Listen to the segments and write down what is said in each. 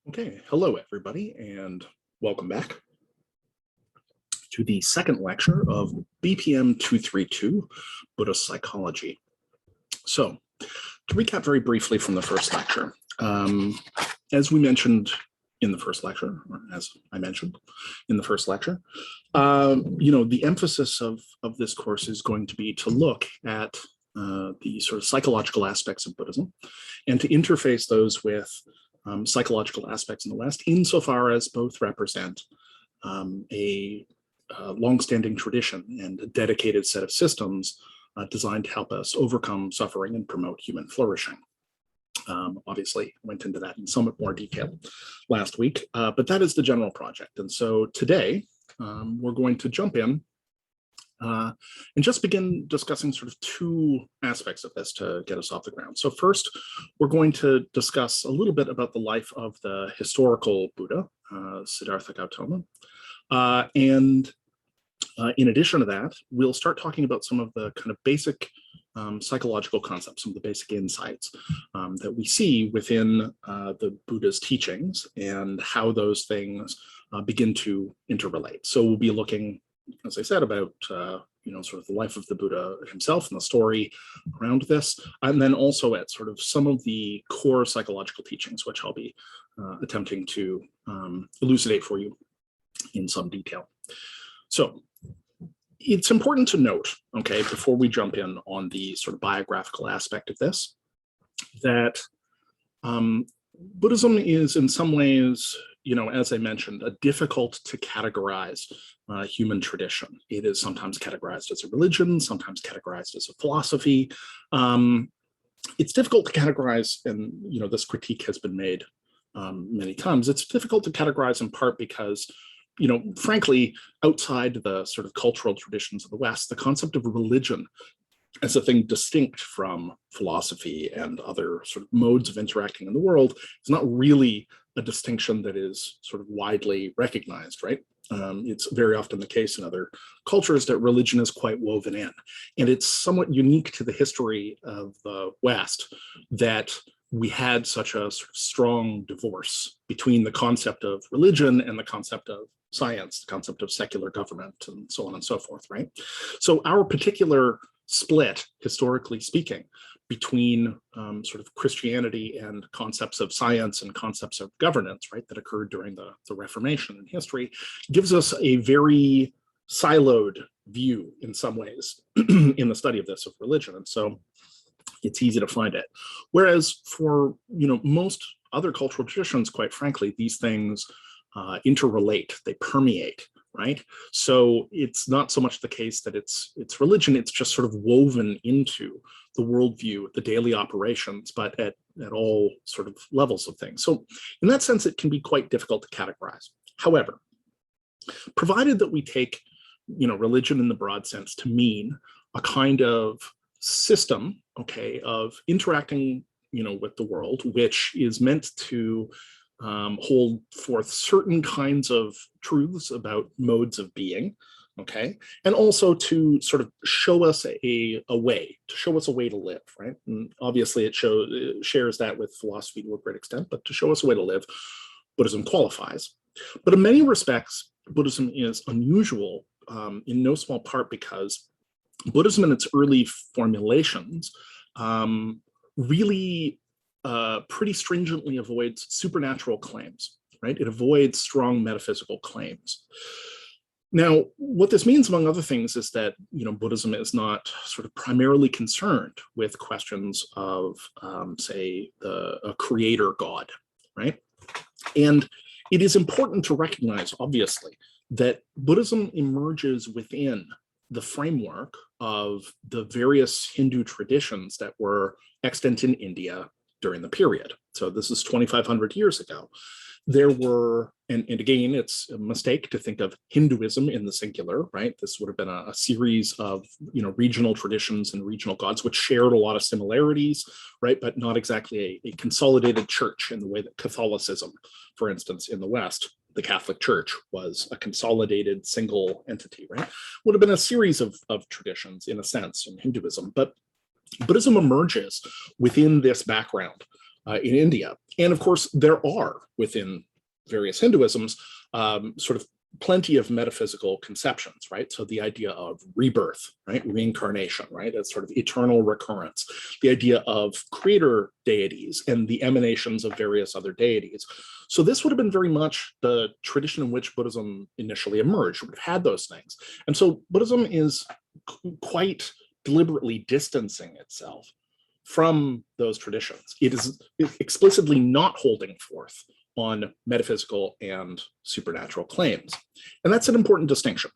Okay, hello everybody, and welcome back to the second lecture of BPM 232, Buddhist Psychology. So, to recap very briefly from the first lecture, as we mentioned in the first lecture, or as I mentioned in the first lecture, the emphasis of this course is going to be to look at the sort of psychological aspects of Buddhism and to interface those with psychological aspects in the West, insofar as both represent a longstanding tradition and a dedicated set of systems designed to help us overcome suffering and promote human flourishing. Obviously, went into that in somewhat more detail last week, but that is the general project. And so today, we're going to jump in and just begin discussing sort of two aspects of this to get us off the ground. So first, we're going to discuss a little bit about the life of the historical Buddha, Siddhartha Gautama. And in addition to that, we'll start talking about some of the kind of basic psychological concepts, some of the basic insights that we see within the Buddha's teachings and how those things begin to interrelate. So we'll be looking, as I said, about sort of the life of the Buddha himself and the story around this, and then also at sort of some of the core psychological teachings, which I'll be attempting to elucidate for you in some detail. So it's important to note, okay, before we jump in on the sort of biographical aspect of this, that Buddhism is in some ways, as I mentioned, a difficult to categorize human tradition. It is sometimes categorized as a religion, sometimes categorized as a philosophy. It's difficult to categorize, and this critique has been made many times. It's difficult to categorize in part because, frankly, outside the sort of cultural traditions of the West, the concept of religion as a thing distinct from philosophy and other sort of modes of interacting in the world is not really a distinction that is sort of widely recognized, right? It's very often the case in other cultures that religion is quite woven in. And it's somewhat unique to the history of the West that we had such a sort of strong divorce between the concept of religion and the concept of science, the concept of secular government, and so on and so forth, right? So our particular split, historically speaking, between sort of Christianity and concepts of science and concepts of governance, right, that occurred during the Reformation in history, gives us a very siloed view in some ways in the study of this, of religion. And so it's easy to find it. Whereas for, most other cultural traditions, quite frankly, these things interrelate, they permeate, right? So it's not so much the case that it's religion, it's just sort of woven into the worldview, the daily operations, but at all sort of levels of things. So in that sense, it can be quite difficult to categorize. However, provided that we take, religion in the broad sense to mean a kind of system, okay, of interacting, with the world, which is meant to hold forth certain kinds of truths about modes of being, okay, and also to sort of show us a way to live, right? And obviously it shares that with philosophy to a great extent, but to show us a way to live, Buddhism qualifies. But in many respects, Buddhism is unusual in no small part because Buddhism in its early formulations really pretty stringently avoids supernatural claims, right? It avoids strong metaphysical claims. Now, what this means, among other things, is that, Buddhism is not sort of primarily concerned with questions of, say, a creator God, right? And it is important to recognize, obviously, that Buddhism emerges within the framework of the various Hindu traditions that were extant in India during the period. So this is 2,500 years ago. There were, and again, it's a mistake to think of Hinduism in the singular, right? This would have been a series of, regional traditions and regional gods, which shared a lot of similarities, right? But not exactly a consolidated church in the way that Catholicism, for instance, in the West, the Catholic Church was a consolidated single entity, right? Would have been a series of traditions in a sense in Hinduism, but Buddhism emerges within this background in India. And of course, there are within various Hinduisms sort of plenty of metaphysical conceptions, right? So the idea of rebirth, right? Reincarnation, right? As sort of eternal recurrence. The idea of creator deities and the emanations of various other deities. So this would have been very much the tradition in which Buddhism initially emerged. It would have had those things. And so Buddhism is quite deliberately distancing itself from those traditions. It is explicitly not holding forth on metaphysical and supernatural claims. And that's an important distinction.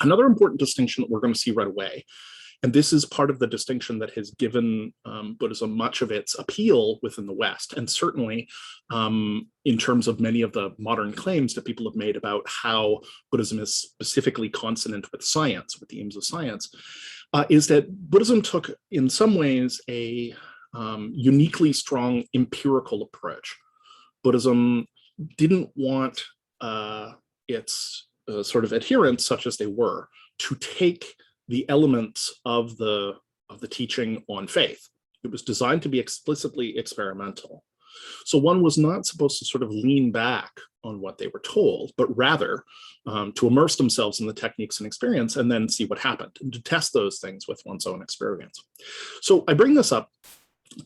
Another important distinction that we're going to see right away, and this is part of the distinction that has given Buddhism much of its appeal within the West, and certainly in terms of many of the modern claims that people have made about how Buddhism is specifically consonant with science, with the aims of science, is that Buddhism took, in some ways, a uniquely strong empirical approach. Buddhism didn't want its sort of adherents, such as they were, to take the elements of the teaching on faith. It was designed to be explicitly experimental. So one was not supposed to sort of lean back on what they were told, but rather to immerse themselves in the techniques and experience and then see what happened, and to test those things with one's own experience. So I bring this up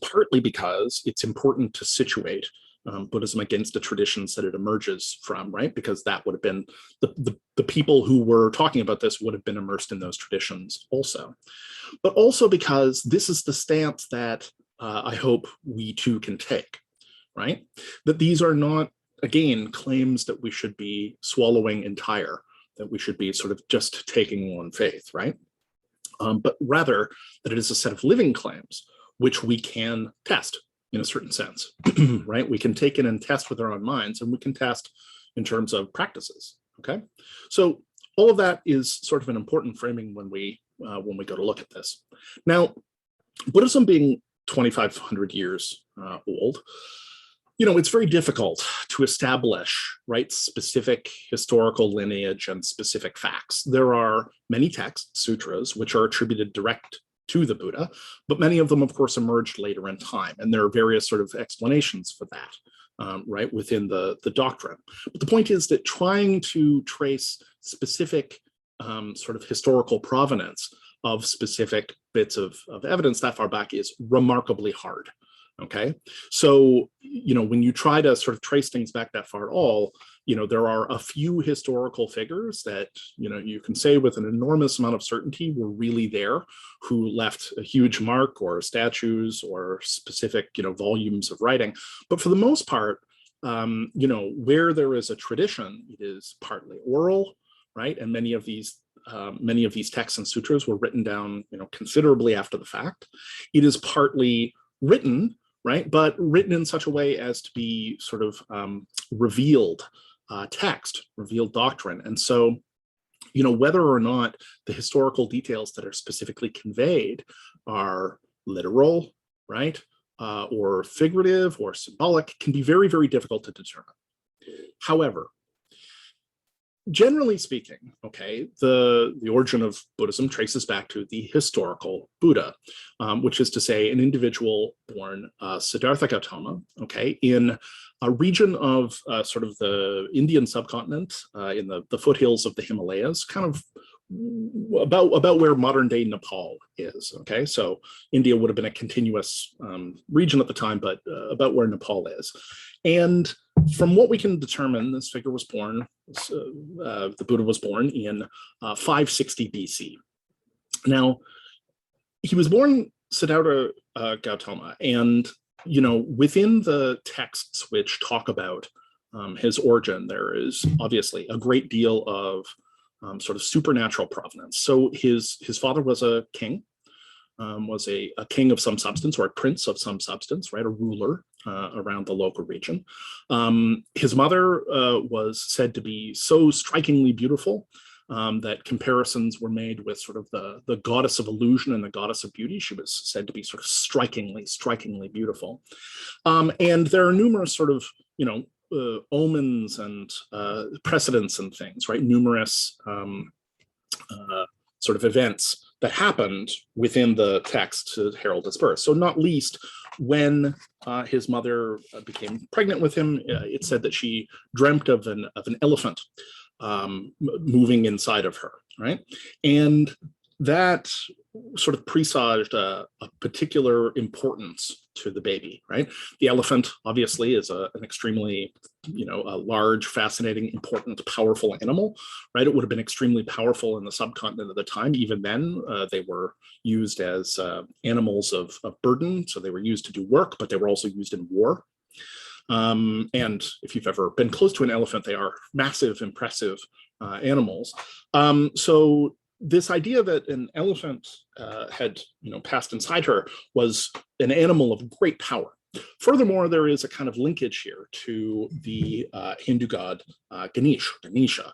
partly because it's important to situate Buddhism against the traditions that it emerges from, right? Because that would have been the people who were talking about this would have been immersed in those traditions also. But also because this is the stance that I hope we too can take, right? That these are not, again, claims that we should be swallowing entire, that we should be sort of just taking on faith, right? But rather that it is a set of living claims which we can test in a certain sense, right? We can take in and test with our own minds, and we can test in terms of practices, okay? So all of that is sort of an important framing when we go to look at this. Now, Buddhism being 2,500 years old, it's very difficult to establish, right, specific historical lineage and specific facts. There are many texts, sutras, which are attributed direct to the Buddha, but many of them, of course, emerged later in time, and there are various sort of explanations for that, right, within the doctrine. But the point is that trying to trace specific sort of historical provenance of specific bits of evidence that far back is remarkably hard. Okay, so when you try to sort of trace things back that far at all, there are a few historical figures that you can say with an enormous amount of certainty were really there, who left a huge mark, or statues, or specific volumes of writing. But for the most part, where there is a tradition, it is partly oral, right? And many of these texts and sutras were written down considerably after the fact. It is partly written, right, but written in such a way as to be sort of revealed text, revealed doctrine. And so, whether or not the historical details that are specifically conveyed are literal, right, or figurative or symbolic, can be very, very difficult to determine. However, generally speaking, okay, the origin of Buddhism traces back to the historical Buddha, which is to say an individual born Siddhartha Gautama, okay, in a region of sort of the Indian subcontinent, in the foothills of the Himalayas, kind of about where modern day Nepal is, okay? So India would have been a continuous region at the time, but about where Nepal is. And from what we can determine, this figure was born, the Buddha was born in 560 BC. Now, he was born Siddhartha Gautama, and within the texts which talk about his origin, there is obviously a great deal of sort of supernatural provenance. So his father was a king, was a king of some substance, or a prince of some substance, right, a ruler around the local region. His mother was said to be so strikingly beautiful that comparisons were made with sort of the goddess of illusion and the goddess of beauty. She was said to be sort of strikingly beautiful. And there are numerous sort of, omens and precedents and things, right? Numerous sort of events that happened within the text to herald his birth. So not least when his mother became pregnant with him, it said that she dreamt of an elephant moving inside of her, right? And that sort of presaged a particular importance to the baby, right? The elephant obviously is an extremely, a large, fascinating, important, powerful animal, right? It would have been extremely powerful in the subcontinent at the time. Even then, they were used as animals of burden. So they were used to do work, but they were also used in war. And if you've ever been close to an elephant, they are massive, impressive animals. So this idea that an elephant had passed inside her was an animal of great power. Furthermore, there is a kind of linkage here to the Hindu god Ganesha,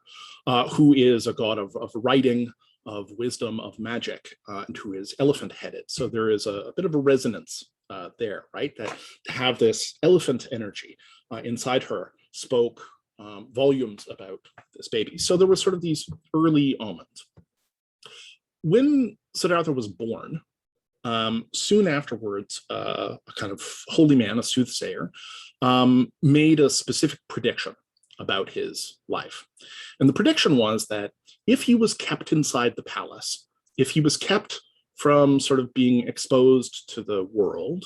who is a god of writing, of wisdom, of magic, and who is elephant-headed. So there is a bit of a resonance there, right? That to have this elephant energy inside her spoke volumes about this baby. So there were sort of these early omens. When Siddhartha was born, soon afterwards, a kind of holy man, a soothsayer, made a specific prediction about his life. And the prediction was that if he was kept inside the palace, if he was kept from sort of being exposed to the world,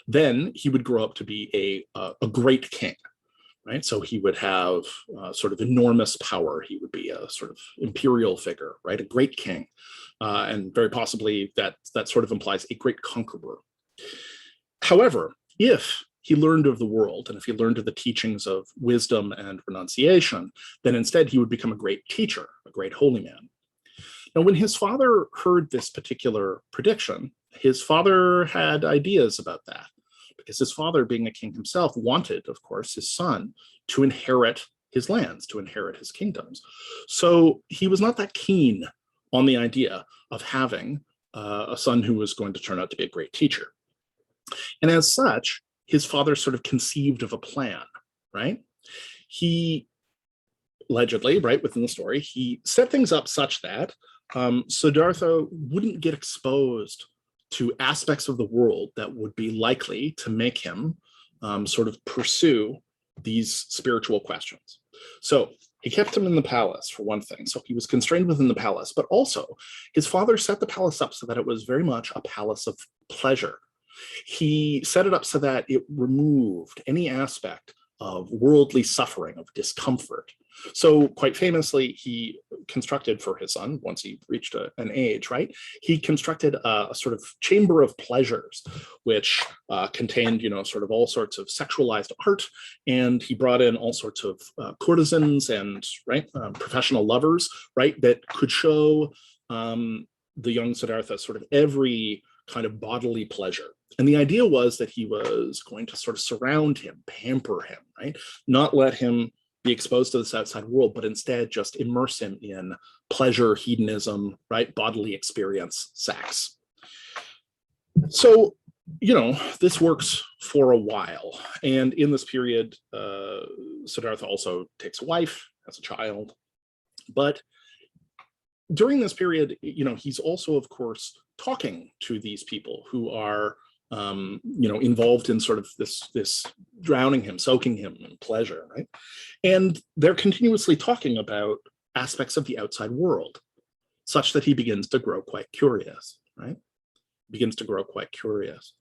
then he would grow up to be a great king. Right, so he would have sort of enormous power. He would be a sort of imperial figure, right, a great king, and very possibly that sort of implies a great conqueror. However, if he learned of the world and if he learned of the teachings of wisdom and renunciation, then instead he would become a great teacher, a great holy man. Now, when his father heard this particular prediction, his father had ideas about that, because his father, being a king himself, wanted, of course, his son to inherit his lands, to inherit his kingdoms. So he was not that keen on the idea of having a son who was going to turn out to be a great teacher. And as such, his father sort of conceived of a plan, right? He allegedly, right, within the story, he set things up such that Siddhartha wouldn't get exposed to aspects of the world that would be likely to make him sort of pursue these spiritual questions. So he kept him in the palace, for one thing. So he was constrained within the palace, but also his father set the palace up so that it was very much a palace of pleasure. He set it up so that it removed any aspect of worldly suffering, of discomfort. So quite famously, he constructed for his son, once he reached an age, right? He constructed a sort of chamber of pleasures, which contained, sort of all sorts of sexualized art. And he brought in all sorts of courtesans and, right, professional lovers, right, that could show the young Siddhartha sort of every kind of bodily pleasure. And the idea was that he was going to sort of surround him, pamper him, right? Not let him be exposed to this outside world, but instead just immerse him in pleasure, hedonism, right? Bodily experience, sex. So, this works for a while. And in this period, Siddhartha also takes a wife, has a child. But during this period, he's also, of course, talking to these people who are involved in sort of this drowning him, soaking him in pleasure, right? And they're continuously talking about aspects of the outside world, such that he begins to grow quite curious, right? Begins to grow quite curious.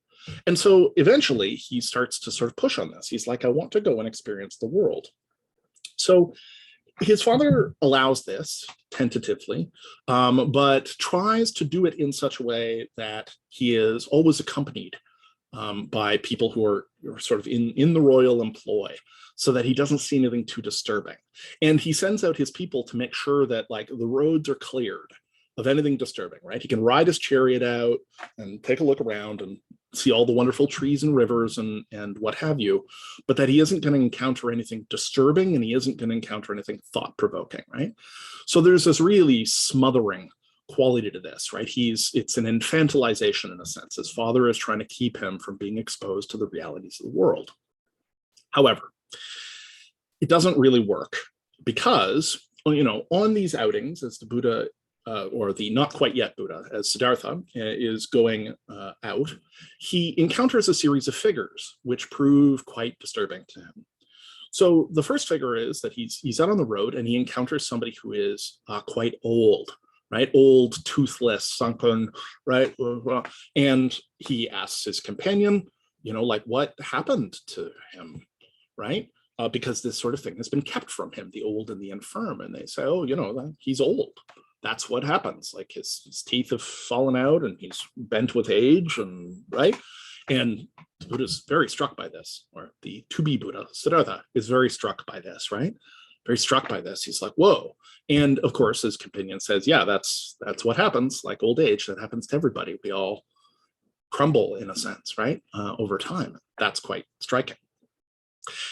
And so eventually he starts to sort of push on this. He's like, I want to go and experience the world. So his father allows this tentatively, but tries to do it in such a way that he is always accompanied by people who are sort of in the royal employ, so that he doesn't see anything too disturbing. And he sends out his people to make sure that like the roads are cleared of anything disturbing, right? He can ride his chariot out and take a look around and see all the wonderful trees and rivers and what have you, but that he isn't going to encounter anything disturbing and he isn't going to encounter anything thought-provoking, right? So there's this really smothering quality to this, right? It's an infantilization in a sense. His father is trying to keep him from being exposed to the realities of the world. However, it doesn't really work because, on these outings, as the Buddha or the not quite yet Buddha, as Siddhartha is going out, he encounters a series of figures which prove quite disturbing to him. So the first figure is that he's out on the road and he encounters somebody who is quite old, right? Old, toothless, sunken, right? And he asks his companion, like what happened to him, right? Because this sort of thing has been kept from him, the old and the infirm. And they say, oh, he's old. That's what happens. Like his teeth have fallen out and he's bent with age, and right. And the Buddha is very struck by this, or the to-be Buddha, Siddhartha, is very struck by this, right? Very struck by this. He's like, whoa. And of course, his companion says, yeah, that's what happens, like old age, that happens to everybody. We all crumble in a sense, right? Over time. That's quite striking.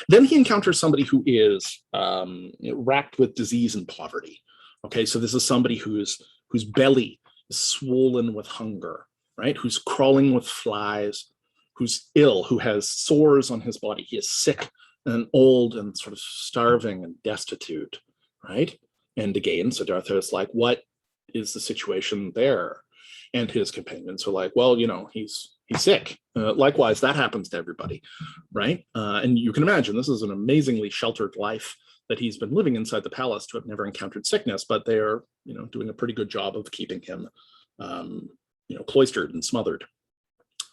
Then he encounters somebody who is racked with disease and poverty. Okay, so this is somebody whose belly is swollen with hunger, right? Who's crawling with flies, who's ill, who has sores on his body. He is sick and old and sort of starving and destitute, right? And again, Siddhartha is like, what is the situation there? And his companions are like, well, he's sick. Likewise, that happens to everybody, right? And you can imagine this is an amazingly sheltered life that he's been living inside the palace to have never encountered sickness, but they're, doing a pretty good job of keeping him, cloistered and smothered.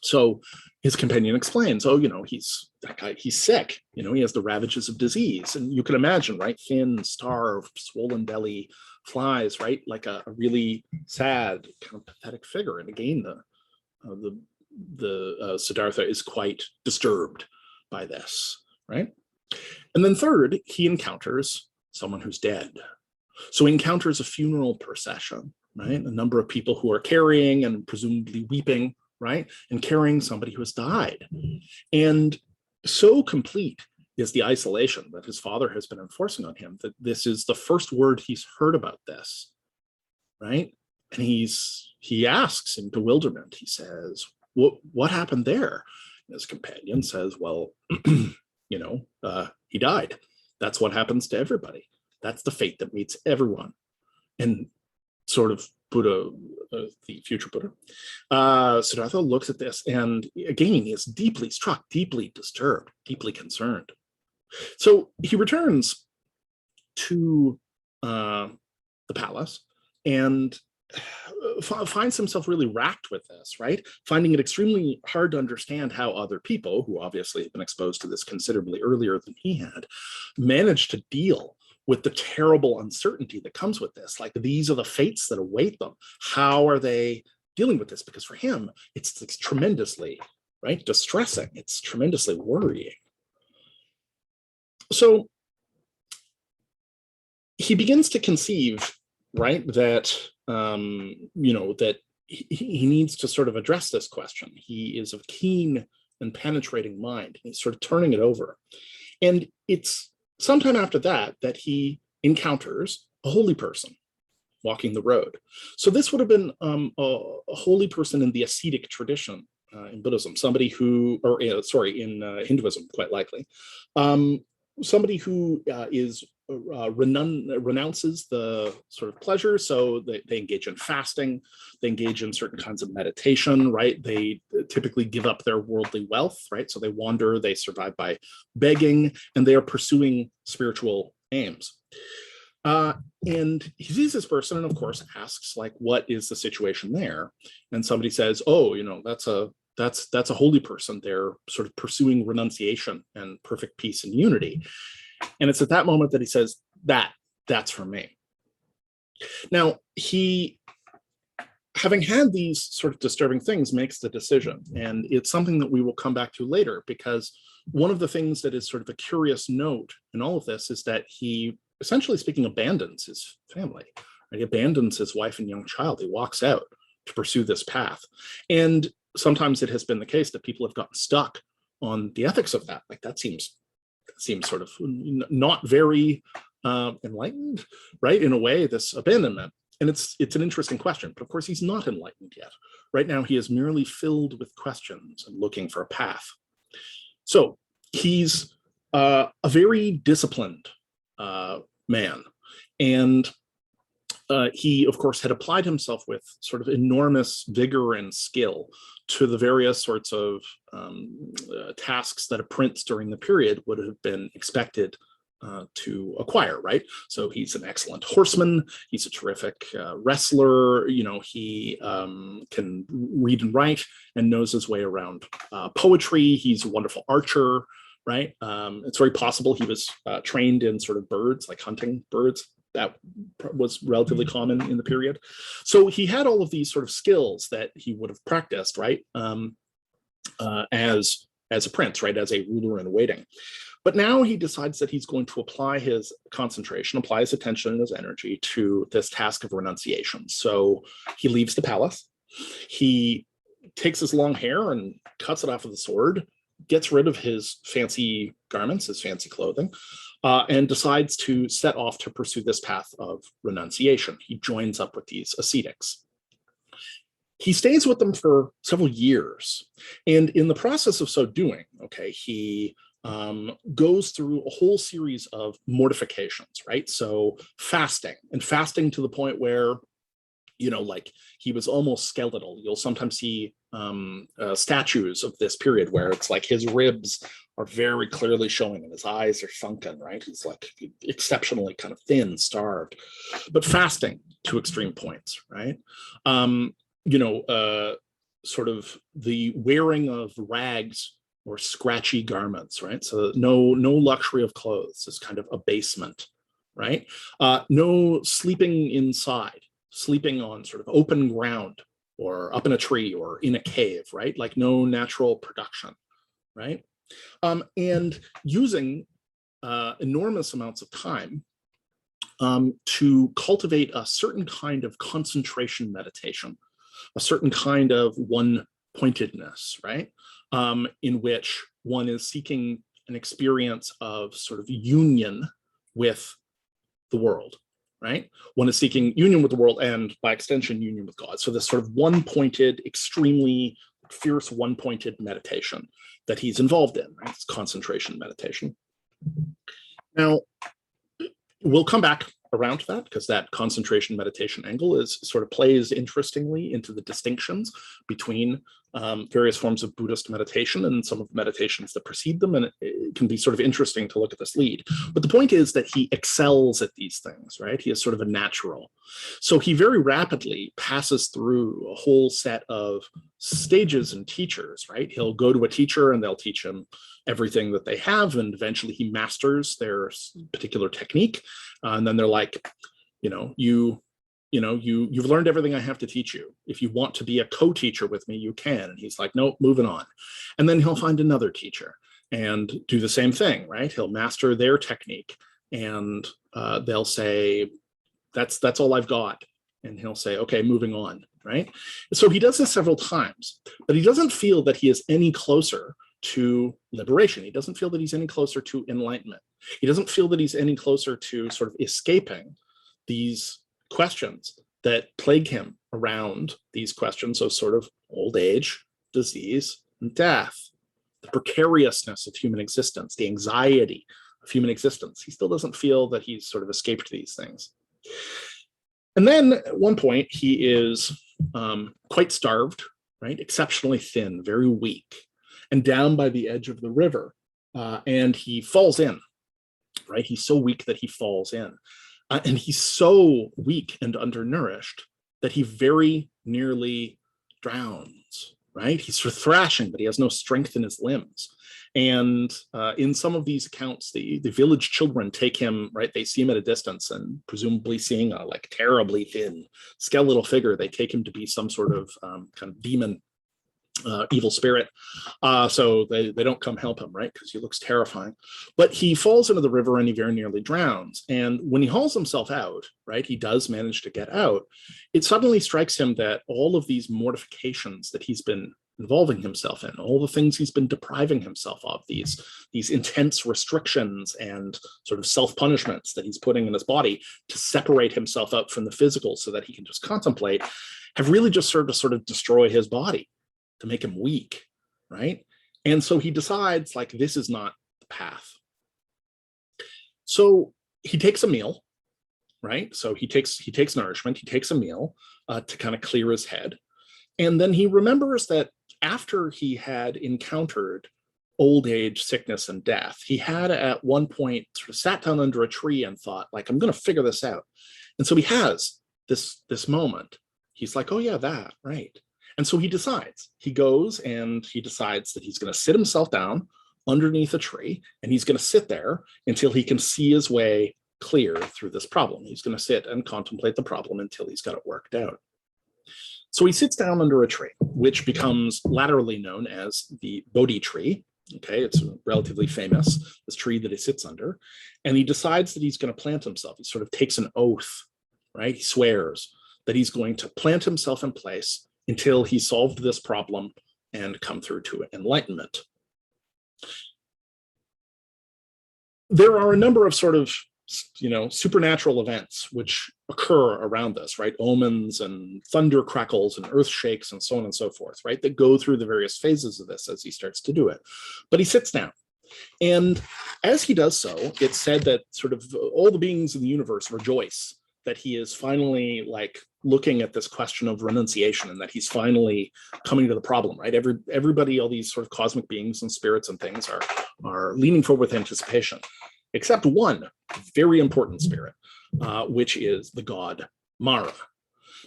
So his companion explains, oh, he's sick. He has the ravages of disease. And you can imagine, right? Thin, starved, swollen belly, flies, right? Like a really sad, kind of pathetic figure. And again, the Siddhartha is quite disturbed by this, right? And then third, he encounters someone who's dead. So he encounters a funeral procession, right? A number of people who are carrying and presumably weeping, right? And carrying somebody who has died. And so complete is the isolation that his father has been enforcing on him that this is the first word he's heard about this, right? And he asks in bewilderment, he says, what happened there? And his companion says, well, he died. That's what happens to everybody. That's the fate that meets everyone. And sort of Buddha, the future Buddha, Siddhartha looks at this and again is deeply struck, deeply disturbed, deeply concerned. So he returns to the palace and finds himself really racked with this, right? Finding it extremely hard to understand how other people, who obviously have been exposed to this considerably earlier than he had, managed to deal with the terrible uncertainty that comes with this. Like, these are the fates that await them. How are they dealing with this? Because for him, it's tremendously, right, distressing. It's tremendously worrying. So he begins to conceive, right, that that he needs to sort of address this question. He is of keen and penetrating mind. He's sort of turning it over. And it's sometime after that he encounters a holy person walking the road. So this would have been a holy person in the ascetic tradition in Buddhism, somebody who, in Hinduism, quite likely, somebody who renounces the sort of pleasure. So they engage in fasting, they engage in certain kinds of meditation, right? They typically give up their worldly wealth, right? So they wander, they survive by begging, and they are pursuing spiritual aims. And he sees this person and of course asks, like, what is the situation there? And somebody says, oh, that's a holy person. They're sort of pursuing renunciation and perfect peace and unity. And it's at that moment that he says, that's for me. Now, he, having had these sort of disturbing things, makes the decision. And it's something that we will come back to later, because one of the things that is sort of a curious note in all of this is that he, essentially speaking, abandons his family. Right? He abandons his wife and young child. He walks out to pursue this path. And sometimes it has been the case that people have gotten stuck on the ethics of that. Like, that seems sort of not very enlightened, right? In a way, this abandonment. And it's an interesting question, but of course he's not enlightened yet. Right now, he is merely filled with questions and looking for a path. So he's a very disciplined man. And He, of course, had applied himself with sort of enormous vigor and skill to the various sorts of tasks that a prince during the period would have been expected to acquire, right? So he's an excellent horseman. He's a terrific wrestler. You know, he can read and write and knows his way around poetry. He's a wonderful archer, right? It's very possible he was trained in sort of birds, like hunting birds. That was relatively common in the period. So he had all of these sort of skills that he would have practiced, right? As a prince, right? As a ruler in waiting. But now he decides that he's going to apply his concentration, apply his attention and his energy to this task of renunciation. So he leaves the palace. He takes his long hair and cuts it off with a sword, gets rid of his fancy garments, his fancy clothing, and decides to set off to pursue this path of renunciation. He joins up with these ascetics. He stays with them for several years. And in the process of so doing, okay, he goes through a whole series of mortifications, right? So fasting, and fasting to the point where, you know, like he was almost skeletal. You'll sometimes see statues of this period where it's like his ribs are very clearly showing and his eyes are sunken, right? He's like exceptionally kind of thin, starved, but fasting to extreme points, right? You know, sort of the wearing of rags or scratchy garments, right? So no luxury of clothes is kind of abasement, right? No sleeping inside, sleeping on sort of open ground or up in a tree or in a cave, right? Like no natural production, right? And using enormous amounts of time to cultivate a certain kind of concentration meditation, a certain kind of one-pointedness, right? In which one is seeking an experience of sort of union with the world, right? One is seeking union with the world and by extension, union with God. So this sort of one-pointed, extremely fierce one-pointed meditation that he's involved in, right? It's concentration meditation. Now, we'll come back around to that because that concentration meditation angle is sort of plays interestingly into the distinctions between various forms of Buddhist meditation and some of the meditations that precede them. And it can be sort of interesting to look at this lead. But the point is that he excels at these things, right? He is sort of a natural. So he very rapidly passes through a whole set of stages and teachers, right? He'll go to a teacher and they'll teach him everything that they have, and eventually he masters their particular technique. And then they're like, you've learned everything I have to teach you. If you want to be a co-teacher with me, you can. And he's like, nope, moving on. And then he'll find another teacher and do the same thing, right? He'll master their technique, and they'll say, that's all I've got. And he'll say, okay, moving on, right? So he does this several times, but he doesn't feel that he is any closer to liberation. He doesn't feel that he's any closer to enlightenment. He doesn't feel that he's any closer to sort of escaping these questions that plague him around these questions of sort of old age, disease, and death, the precariousness of human existence, the anxiety of human existence. He still doesn't feel that he's sort of escaped these things. And then at one point, he is quite starved, right? Exceptionally thin, very weak, and down by the edge of the river. And he falls in, right? He's so weak that he falls in. And he's so weak and undernourished that he very nearly drowns, right? He's sort of thrashing, but he has no strength in his limbs. And in some of these accounts, the village children take him, right? They see him at a distance, and presumably seeing a like terribly thin skeletal figure, they take him to be some sort of kind of demon, evil spirit. So they don't come help him, right? Because he looks terrifying. But he falls into the river and he very nearly drowns. And when he hauls himself out, right, he does manage to get out. It suddenly strikes him that all of these mortifications that he's been involving himself in, all the things he's been depriving himself of, these intense restrictions and sort of self-punishments that he's putting in his body to separate himself out from the physical so that he can just contemplate, have really just served to sort of destroy his body, to make him weak, right? And so he decides, like, this is not the path. So he takes a meal, right? So he takes nourishment, he takes a meal to kind of clear his head. And then he remembers that after he had encountered old age, sickness, and death, he had at one point sort of sat down under a tree and thought, like, I'm going to figure this out. And so he has this moment. He's like, oh yeah, that, right. And so he goes and he decides that he's going to sit himself down underneath a tree, and he's going to sit there until he can see his way clear through this problem. He's going to sit and contemplate the problem until he's got it worked out. So he sits down under a tree, which becomes latterly known as the Bodhi tree. Okay, it's relatively famous, this tree that he sits under. And he decides that he's going to plant himself. He sort of takes an oath, right? He swears that he's going to plant himself in place until he solved this problem and come through to enlightenment. There are a number of sort of, supernatural events which occur around this, right? Omens and thunder crackles and earth shakes and so on and so forth, right? That go through the various phases of this as he starts to do it. But he sits down. And as he does so, it's said that sort of all the beings in the universe rejoice that he is finally like looking at this question of renunciation, and that he's finally coming to the problem, right? Everybody, all these sort of cosmic beings and spirits and things are leaning forward with anticipation, except one very important spirit, which is the god Mara.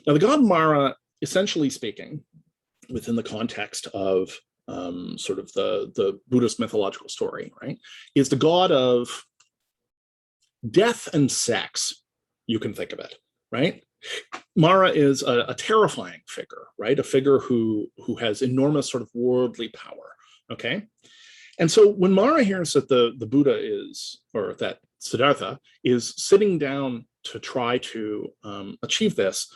Now, the god Mara, essentially speaking, within the context of sort of the Buddhist mythological story, right, is the god of death and sex. You can think of it, right? Mara is a terrifying figure, right? A figure who has enormous sort of worldly power, okay? And so when Mara hears that the Buddha is, or that Siddhartha is sitting down to try to achieve this,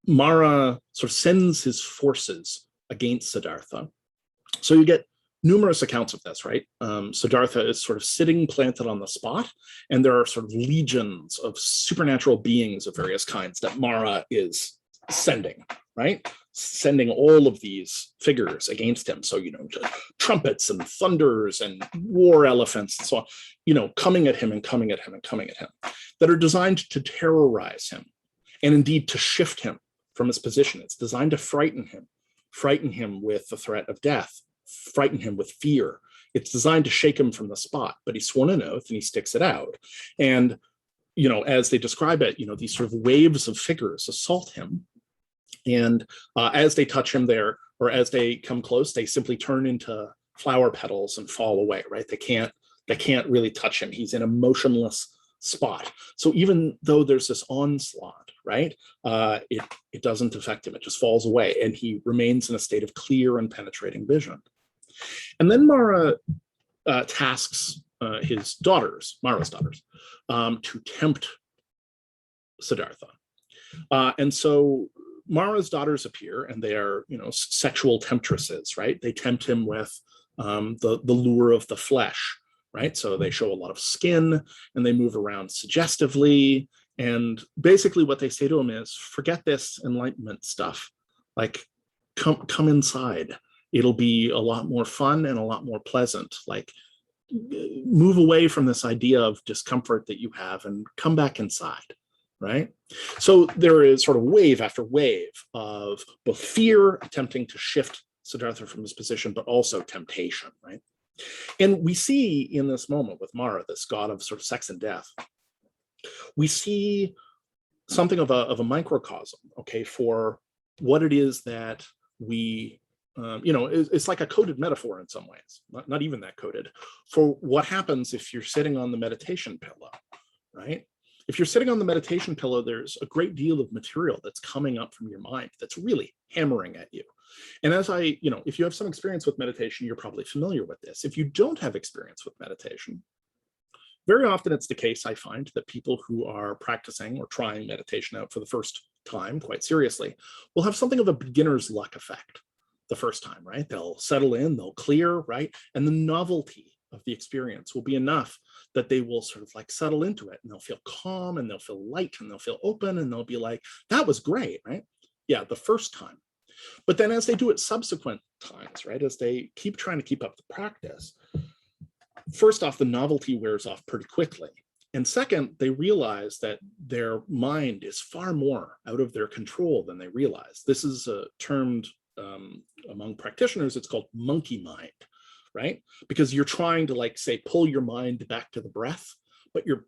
Mara sort of sends his forces against Siddhartha. So you get numerous accounts of this, right? Siddhartha is sort of sitting planted on the spot, and there are sort of legions of supernatural beings of various kinds that Mara is sending, right? Sending all of these figures against him. So, trumpets and thunders and war elephants and so on, coming at him and coming at him and coming at him, that are designed to terrorize him and indeed to shift him from his position. It's designed to frighten him with the threat of death, frighten him with fear. It's designed to shake him from the spot, but he's sworn an oath and he sticks it out. And, as they describe it, these sort of waves of figures assault him. And as they touch him there, or as they come close, they simply turn into flower petals and fall away, right? They can't really touch him. He's in a motionless spot. So even though there's this onslaught, right, it doesn't affect him. It just falls away, and he remains in a state of clear and penetrating vision. And then Mara tasks Mara's daughters, to tempt Siddhartha. And so Mara's daughters appear, and they are, sexual temptresses, right? They tempt him with the lure of the flesh, right? So they show a lot of skin, and they move around suggestively. And basically what they say to him is, forget this enlightenment stuff. Like, come inside. It'll be a lot more fun and a lot more pleasant. Like, move away from this idea of discomfort that you have and come back inside, right? So there is sort of wave after wave of both fear attempting to shift Siddhartha from his position, but also temptation, right? And we see in this moment with Mara, this god of sort of sex and death, we see something of a microcosm, okay, for what it is that we, it's like a coded metaphor in some ways, not even that coded, for what happens if you're sitting on the meditation pillow, right? If you're sitting on the meditation pillow, there's a great deal of material that's coming up from your mind that's really hammering at you. And as if you have some experience with meditation, you're probably familiar with this. If you don't have experience with meditation, very often it's the case, I find, that people who are practicing or trying meditation out for the first time quite seriously will have something of a beginner's luck effect the first time, right? They'll settle in, they'll clear, right? And the novelty of the experience will be enough that they will sort of like settle into it, and they'll feel calm, and they'll feel light, and they'll feel open, and they'll be like, that was great, right? Yeah, the first time. But then as they do it subsequent times, right, as they keep trying to keep up the practice, first off, the novelty wears off pretty quickly. And second, they realize that their mind is far more out of their control than they realize. This is termed among practitioners, it's called monkey mind, right? Because you're trying to, like, say, pull your mind back to the breath, but your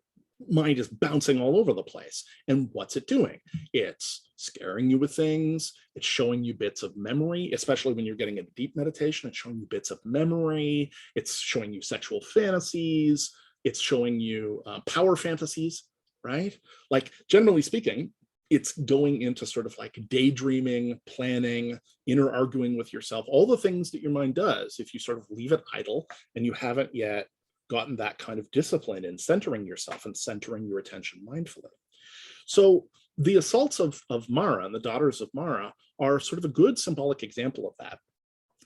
mind is bouncing all over the place. And what's it doing? It's scaring you with things. It's showing you bits of memory, especially when you're getting into deep meditation. It's showing you bits of memory. It's showing you sexual fantasies. It's showing you power fantasies, right? Like, generally speaking, it's going into sort of like daydreaming, planning, inner arguing with yourself, all the things that your mind does if you sort of leave it idle and you haven't yet gotten that kind of discipline in centering yourself and centering your attention mindfully. So the assaults of Mara and the daughters of Mara are sort of a good symbolic example of that.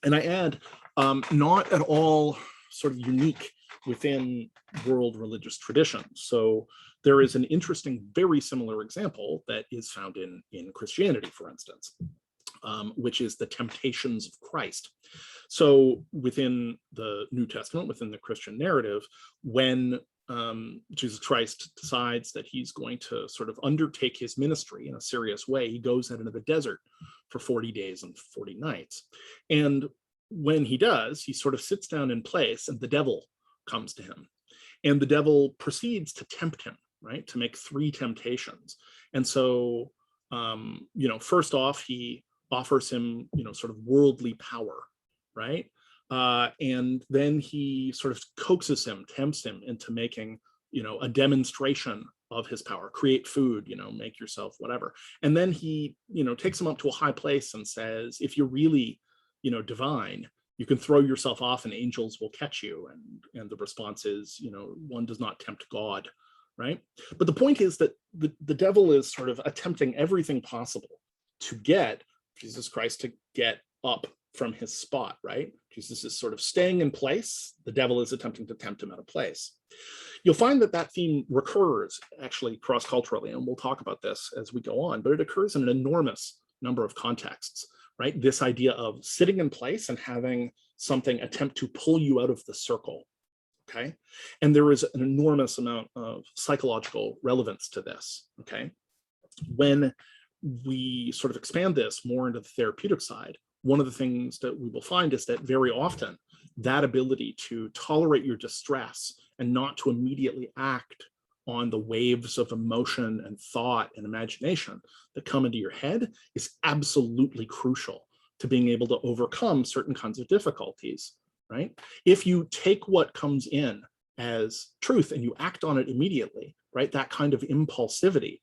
And I add, not at all sort of unique within world religious traditions. So there is an interesting, very similar example that is found in Christianity, for instance, which is the temptations of Christ. So within the New Testament, within the Christian narrative, when Jesus Christ decides that he's going to sort of undertake his ministry in a serious way, he goes out into the desert for 40 days and 40 nights. And when he does, he sort of sits down in place and the devil comes to him. And the devil proceeds to tempt him, right? To make 3 temptations. And so, first off, he offers him, sort of worldly power, right? And then he sort of coaxes him, tempts him into making, a demonstration of his power, create food, make yourself whatever. And then he, takes him up to a high place and says, if you're really, divine, you can throw yourself off and angels will catch you. And the response is, one does not tempt God, right? But the point is that the devil is sort of attempting everything possible to get Jesus Christ to get up from his spot, right? Jesus is sort of staying in place. The devil is attempting to tempt him out of place. You'll find that theme recurs actually cross-culturally, and we'll talk about this as we go on, but it occurs in an enormous number of contexts, right? This idea of sitting in place and having something attempt to pull you out of the circle, okay? And there is an enormous amount of psychological relevance to this, okay? When we sort of expand this more into the therapeutic side, one of the things that we will find is that very often that ability to tolerate your distress and not to immediately act on the waves of emotion and thought and imagination that come into your head is absolutely crucial to being able to overcome certain kinds of difficulties, right? If you take what comes in as truth and you act on it immediately, right, that kind of impulsivity,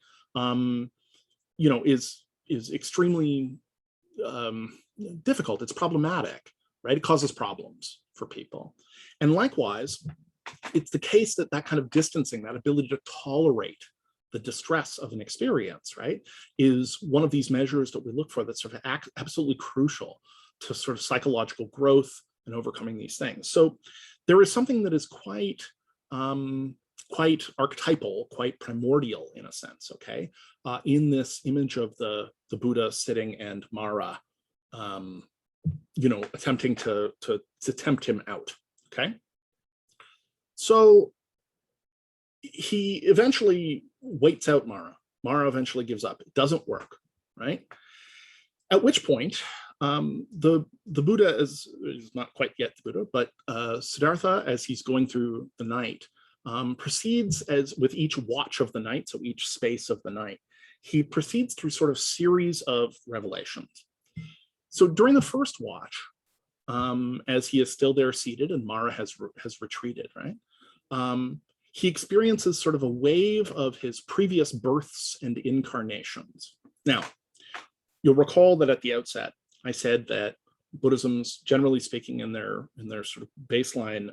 is extremely difficult. It's problematic, right? It causes problems for people. And likewise, it's the case that kind of distancing, that ability to tolerate the distress of an experience, right, is one of these measures that we look for that's sort of absolutely crucial to sort of psychological growth and overcoming these things. So there is something that is quite archetypal, quite primordial in a sense, okay, in this image of the Buddha sitting and Mara, attempting to tempt him out, okay? So he eventually waits out Mara. Mara eventually gives up. It doesn't work, right? At which point, the Buddha is not quite yet the Buddha, but Siddhartha, as he's going through the night, proceeds as with each watch of the night, so each space of the night, he proceeds through sort of series of revelations. So during the first watch, as he is still there seated and Mara has retreated, right? He experiences sort of a wave of his previous births and incarnations. Now, you'll recall that at the outset, I said that Buddhisms, generally speaking, in their sort of baseline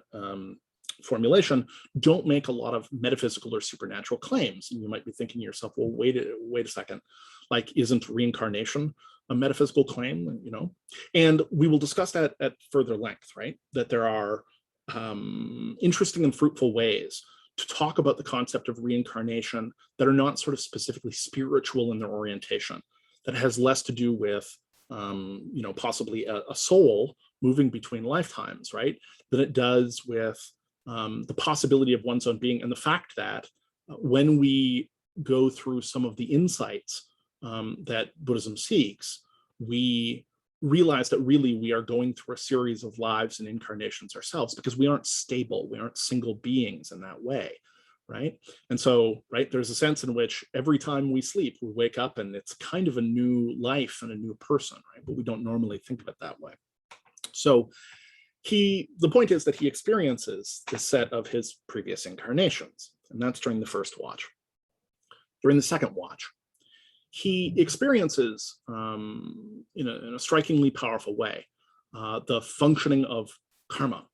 formulation, don't make a lot of metaphysical or supernatural claims. And you might be thinking to yourself, well, wait a second, like, isn't reincarnation a metaphysical claim, And we will discuss that at further length, right? That there are interesting and fruitful ways to talk about the concept of reincarnation that are not sort of specifically spiritual in their orientation, that has less to do with, possibly a soul moving between lifetimes, right? Than it does with the possibility of one's own being and the fact that when we go through some of the insights that Buddhism seeks, we realize that really we are going through a series of lives and incarnations ourselves, because we aren't stable, we aren't single beings in that way, right? And so, right, there's a sense in which every time we sleep, we wake up and it's kind of a new life and a new person, right? But we don't normally think of it that way. So the point is that he experiences the set of his previous incarnations, and that's during the first watch. During the second watch, he experiences, in a strikingly powerful way, the functioning of karma.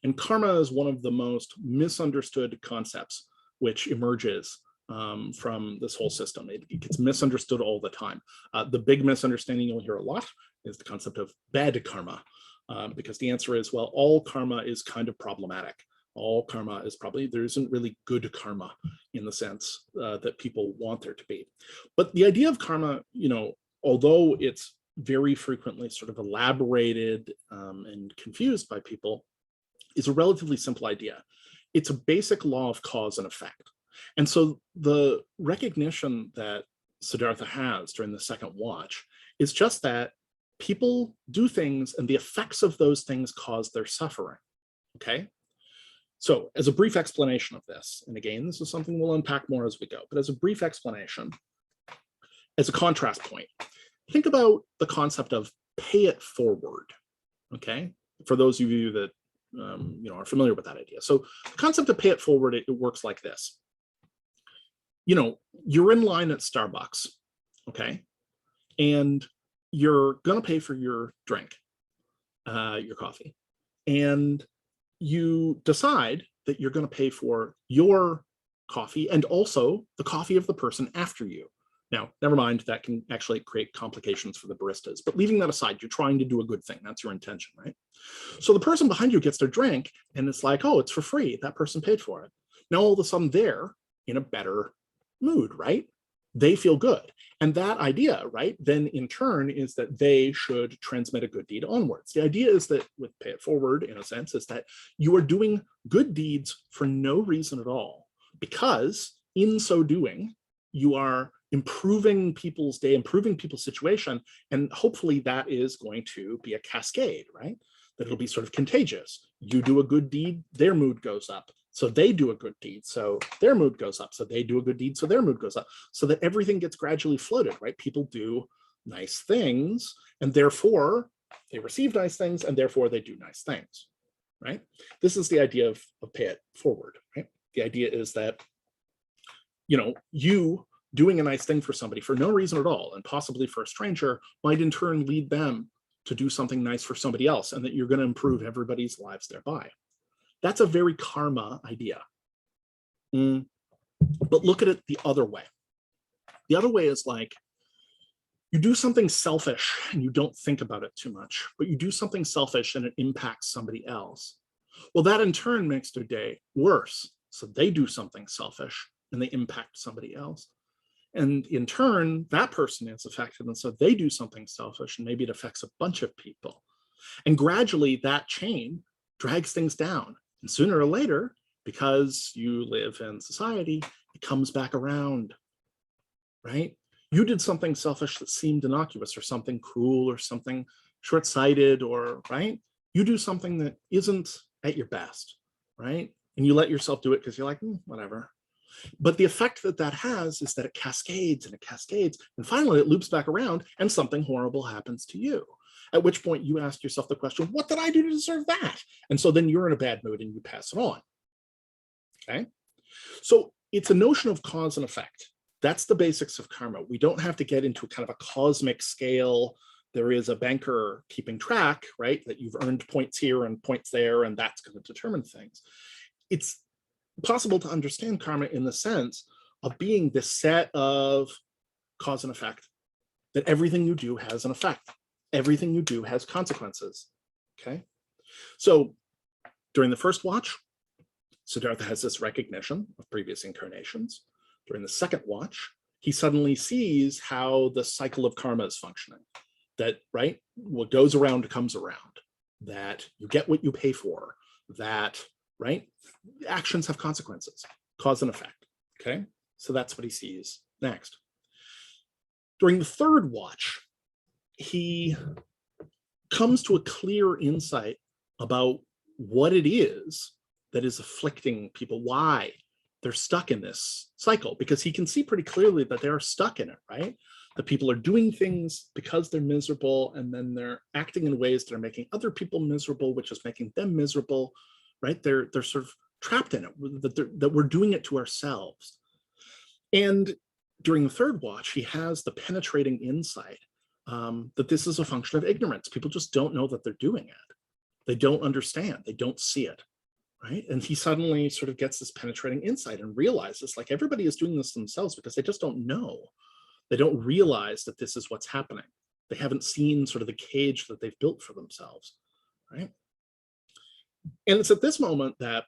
And karma is one of the most misunderstood concepts which emerges from this whole system. It gets misunderstood all the time. The big misunderstanding you'll hear a lot is the concept of bad karma, because the answer is, well, all karma is kind of problematic. All karma is probably, there isn't really good karma in the sense that people want there to be. But the idea of karma, although it's very frequently sort of elaborated and confused by people, is a relatively simple idea. It's a basic law of cause and effect. And so the recognition that Siddhartha has during the second watch is just that people do things and the effects of those things cause their suffering, okay? So as a brief explanation of this, and again, this is something we'll unpack more as we go, but as a brief explanation, as a contrast point, think about the concept of pay it forward, okay? For those of you that are familiar with that idea. So the concept of pay it forward, it works like this. You're in line at Starbucks, okay? And you're gonna pay for your drink, your coffee. And you decide that you're going to pay for your coffee and also the coffee of the person after you. Now, never mind, that can actually create complications for the baristas, but leaving that aside, you're trying to do a good thing. That's your intention, right? So the person behind you gets their drink and it's like, oh, it's for free. That person paid for it. Now, all of a sudden they're in a better mood, right? They feel good. And that idea, right, then in turn is that they should transmit a good deed onwards. The idea is that with pay it forward, in a sense, is that you are doing good deeds for no reason at all, because in so doing, you are improving people's day, improving people's situation, and hopefully that is going to be a cascade, right? That it'll be sort of contagious. You do a good deed, their mood goes up. So they do a good deed, so their mood goes up. So they do a good deed, so their mood goes up. So that everything gets gradually floated, right? People do nice things, and therefore they receive nice things, and therefore they do nice things, right? This is the idea of pay it forward, right? The idea is that, you doing a nice thing for somebody for no reason at all, and possibly for a stranger, might in turn lead them to do something nice for somebody else, and that you're going to improve everybody's lives thereby. That's a very karma idea. But look at it the other way. The other way is like, you do something selfish and you don't think about it too much, but you do something selfish and it impacts somebody else. Well, that in turn makes their day worse. So they do something selfish and they impact somebody else. And in turn, that person is affected. And so they do something selfish and maybe it affects a bunch of people. And gradually that chain drags things down. And sooner or later, because you live in society, it comes back around, right? You did something selfish that seemed innocuous or something cruel or something short-sighted, or, right? You do something that isn't at your best, right? And you let yourself do it because you're like, whatever. But the effect that that has is that it cascades and it cascades. And finally, it loops back around and something horrible happens to you. At which point you ask yourself the question, what did I do to deserve that? And so then you're in a bad mood and you pass it on, okay? So it's a notion of cause and effect. That's the basics of karma. We don't have to get into kind of a cosmic scale. There is a banker keeping track, right? That you've earned points here and points there, and that's going to determine things. It's possible to understand karma in the sense of being this set of cause and effect, that everything you do has an effect. Everything you do has consequences, okay? So during the first watch, Siddhartha has this recognition of previous incarnations. During the second watch, he suddenly sees how the cycle of karma is functioning. That, right, what goes around comes around, that you get what you pay for, that, right, actions have consequences, cause and effect, Okay, so that's what he sees next. During the third watch, he comes to a clear insight about what it is that is afflicting people, why they're stuck in this cycle, because he can see pretty clearly that they are stuck in it, right? That people are doing things because they're miserable, and then they're acting in ways that are making other people miserable, which is making them miserable, right? They're sort of trapped in it, that we're doing it to ourselves. And during the third watch, he has the penetrating insight that this is a function of ignorance. People just don't know that they're doing it. They don't understand. They don't see it, right? And he suddenly sort of gets this penetrating insight and realizes, like, everybody is doing this themselves because they just don't know. They don't realize that this is what's happening. They haven't seen sort of the cage that they've built for themselves, right? And it's at this moment that,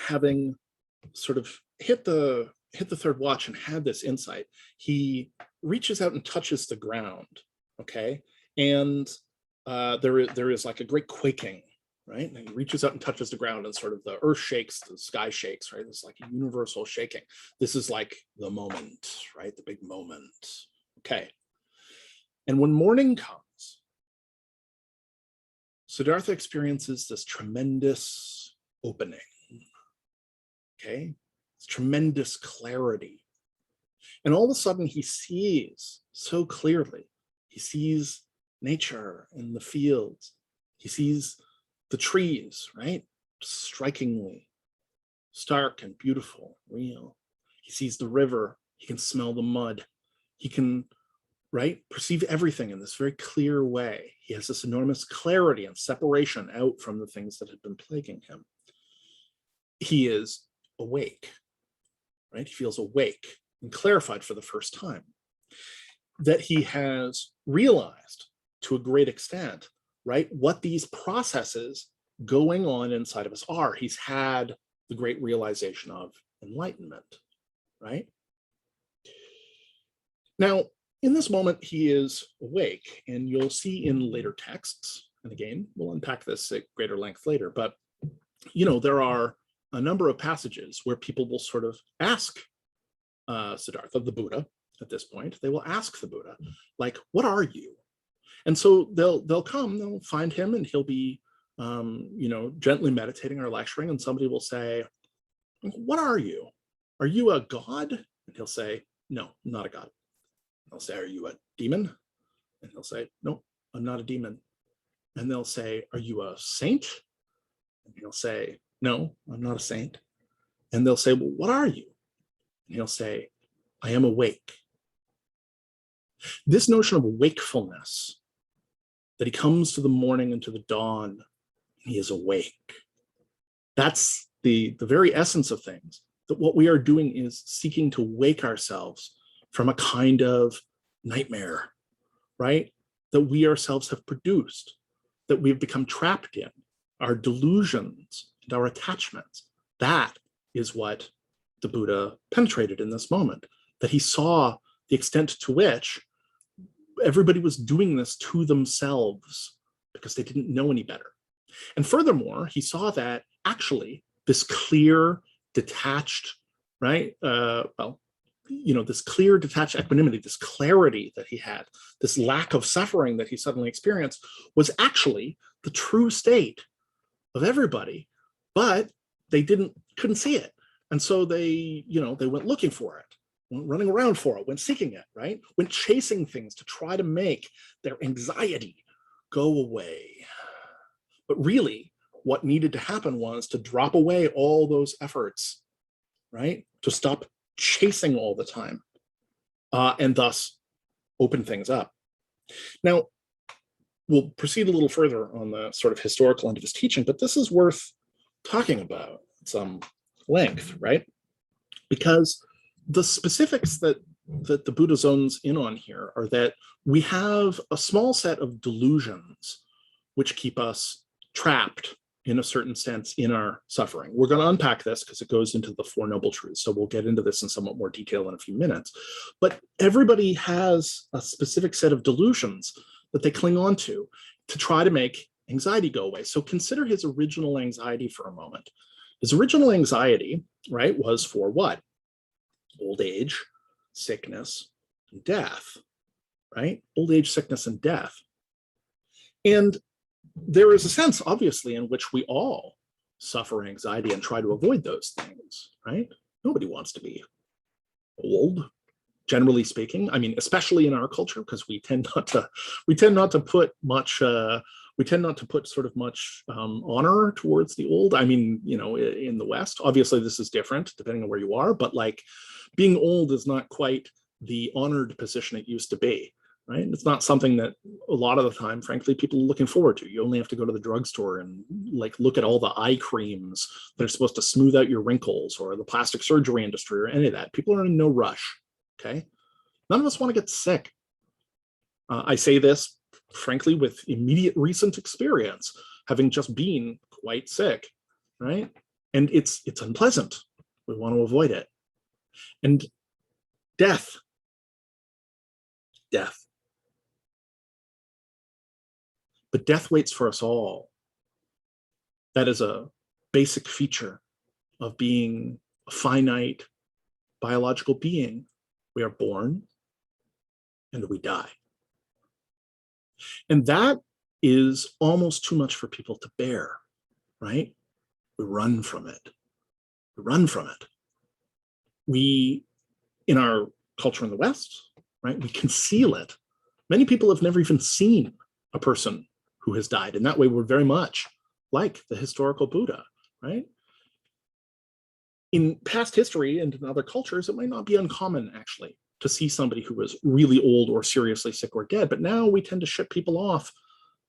having sort of hit the third watch and had this insight, he reaches out and touches the ground, okay? And there is like a great quaking, right? And he reaches out and touches the ground, and sort of the earth shakes, the sky shakes, right? It's like a universal shaking. This is like the moment, right? The big moment, okay? And when morning comes, Siddhartha experiences this tremendous opening, okay? It's tremendous clarity. And all of a sudden he sees so clearly. He sees nature and the fields. He sees the trees, right? Strikingly stark and beautiful, real. He sees the river. He can smell the mud. He can, right, perceive everything in this very clear way. He has this enormous clarity and separation out from the things that had been plaguing him. He is awake, right? He feels awake and clarified for the first time, that he has realized to a great extent, right, what these processes going on inside of us are. He's had the great realization of enlightenment, right? Now, in this moment, he is awake, and you'll see in later texts, and again, we'll unpack this at greater length later, but, you know, there are a number of passages where people will sort of ask Siddhartha, the Buddha, at this point, they will ask the Buddha, like, what are you? And so they'll find him, and he'll be, you know, gently meditating or lecturing, and somebody will say, what are you? Are you a god? And he'll say, no, I'm not a god. They'll say, are you a demon? And he'll say, no, I'm not a demon. And they'll say, are you a saint? And he'll say, no, I'm not a saint. And they'll say, well, what are you? And he'll say, I am awake. This notion of wakefulness, that he comes to the morning and to the dawn, and he is awake. That's the very essence of things, that what we are doing is seeking to wake ourselves from a kind of nightmare, right? That we ourselves have produced, that we've become trapped in, our delusions and our attachments. That is what the Buddha penetrated in this moment, that he saw the extent to which everybody was doing this to themselves because they didn't know any better. And furthermore, he saw that actually this clear, detached, right? Well, you know, this clear, detached equanimity, this clarity that he had, this lack of suffering that he suddenly experienced, was actually the true state of everybody, but they couldn't see it. And so they went looking for it, went running around for it, went seeking it, right? Went chasing things to try to make their anxiety go away. But really, what needed to happen was to drop away all those efforts, right? To stop chasing all the time, and thus open things up. Now, we'll proceed a little further on the sort of historical end of his teaching, but this is worth talking about at some length, right? Because the specifics that the Buddha zones in on here are that we have a small set of delusions which keep us trapped in a certain sense in our suffering. We're going to unpack this because it goes into the Four Noble Truths. So we'll get into this in somewhat more detail in a few minutes. But everybody has a specific set of delusions that they cling on to try to make anxiety go away. So consider his original anxiety for a moment. His original anxiety, right, was for what? old age, sickness, and death, right? Old age, sickness, and death. And there is a sense, obviously, in which we all suffer anxiety and try to avoid those things, right? Nobody wants to be old, generally speaking. I mean, especially in our culture, because we tend not to put much sort of much honor towards the old. I mean, you know, in the West, obviously this is different depending on where you are, but like being old is not quite the honored position it used to be, right? It's not something that a lot of the time, frankly, people are looking forward to. You only have to go to the drugstore and like look at all the eye creams that are supposed to smooth out your wrinkles, or the plastic surgery industry, or any of that. People are in no rush, okay? None of us want to get sick. I say this, frankly, with immediate recent experience, having just been quite sick, right? And it's unpleasant. We want to avoid it. And death. But death waits for us all. That is a basic feature of being a finite biological being. We are born and we die. And that is almost too much for people to bear, right? We run from it. We, in our culture in the West, right, we conceal it. Many people have never even seen a person who has died. And that way we're very much like the historical Buddha, right? In past history and in other cultures, it might not be uncommon, actually, to see somebody who was really old or seriously sick or dead. But now we tend to ship people off.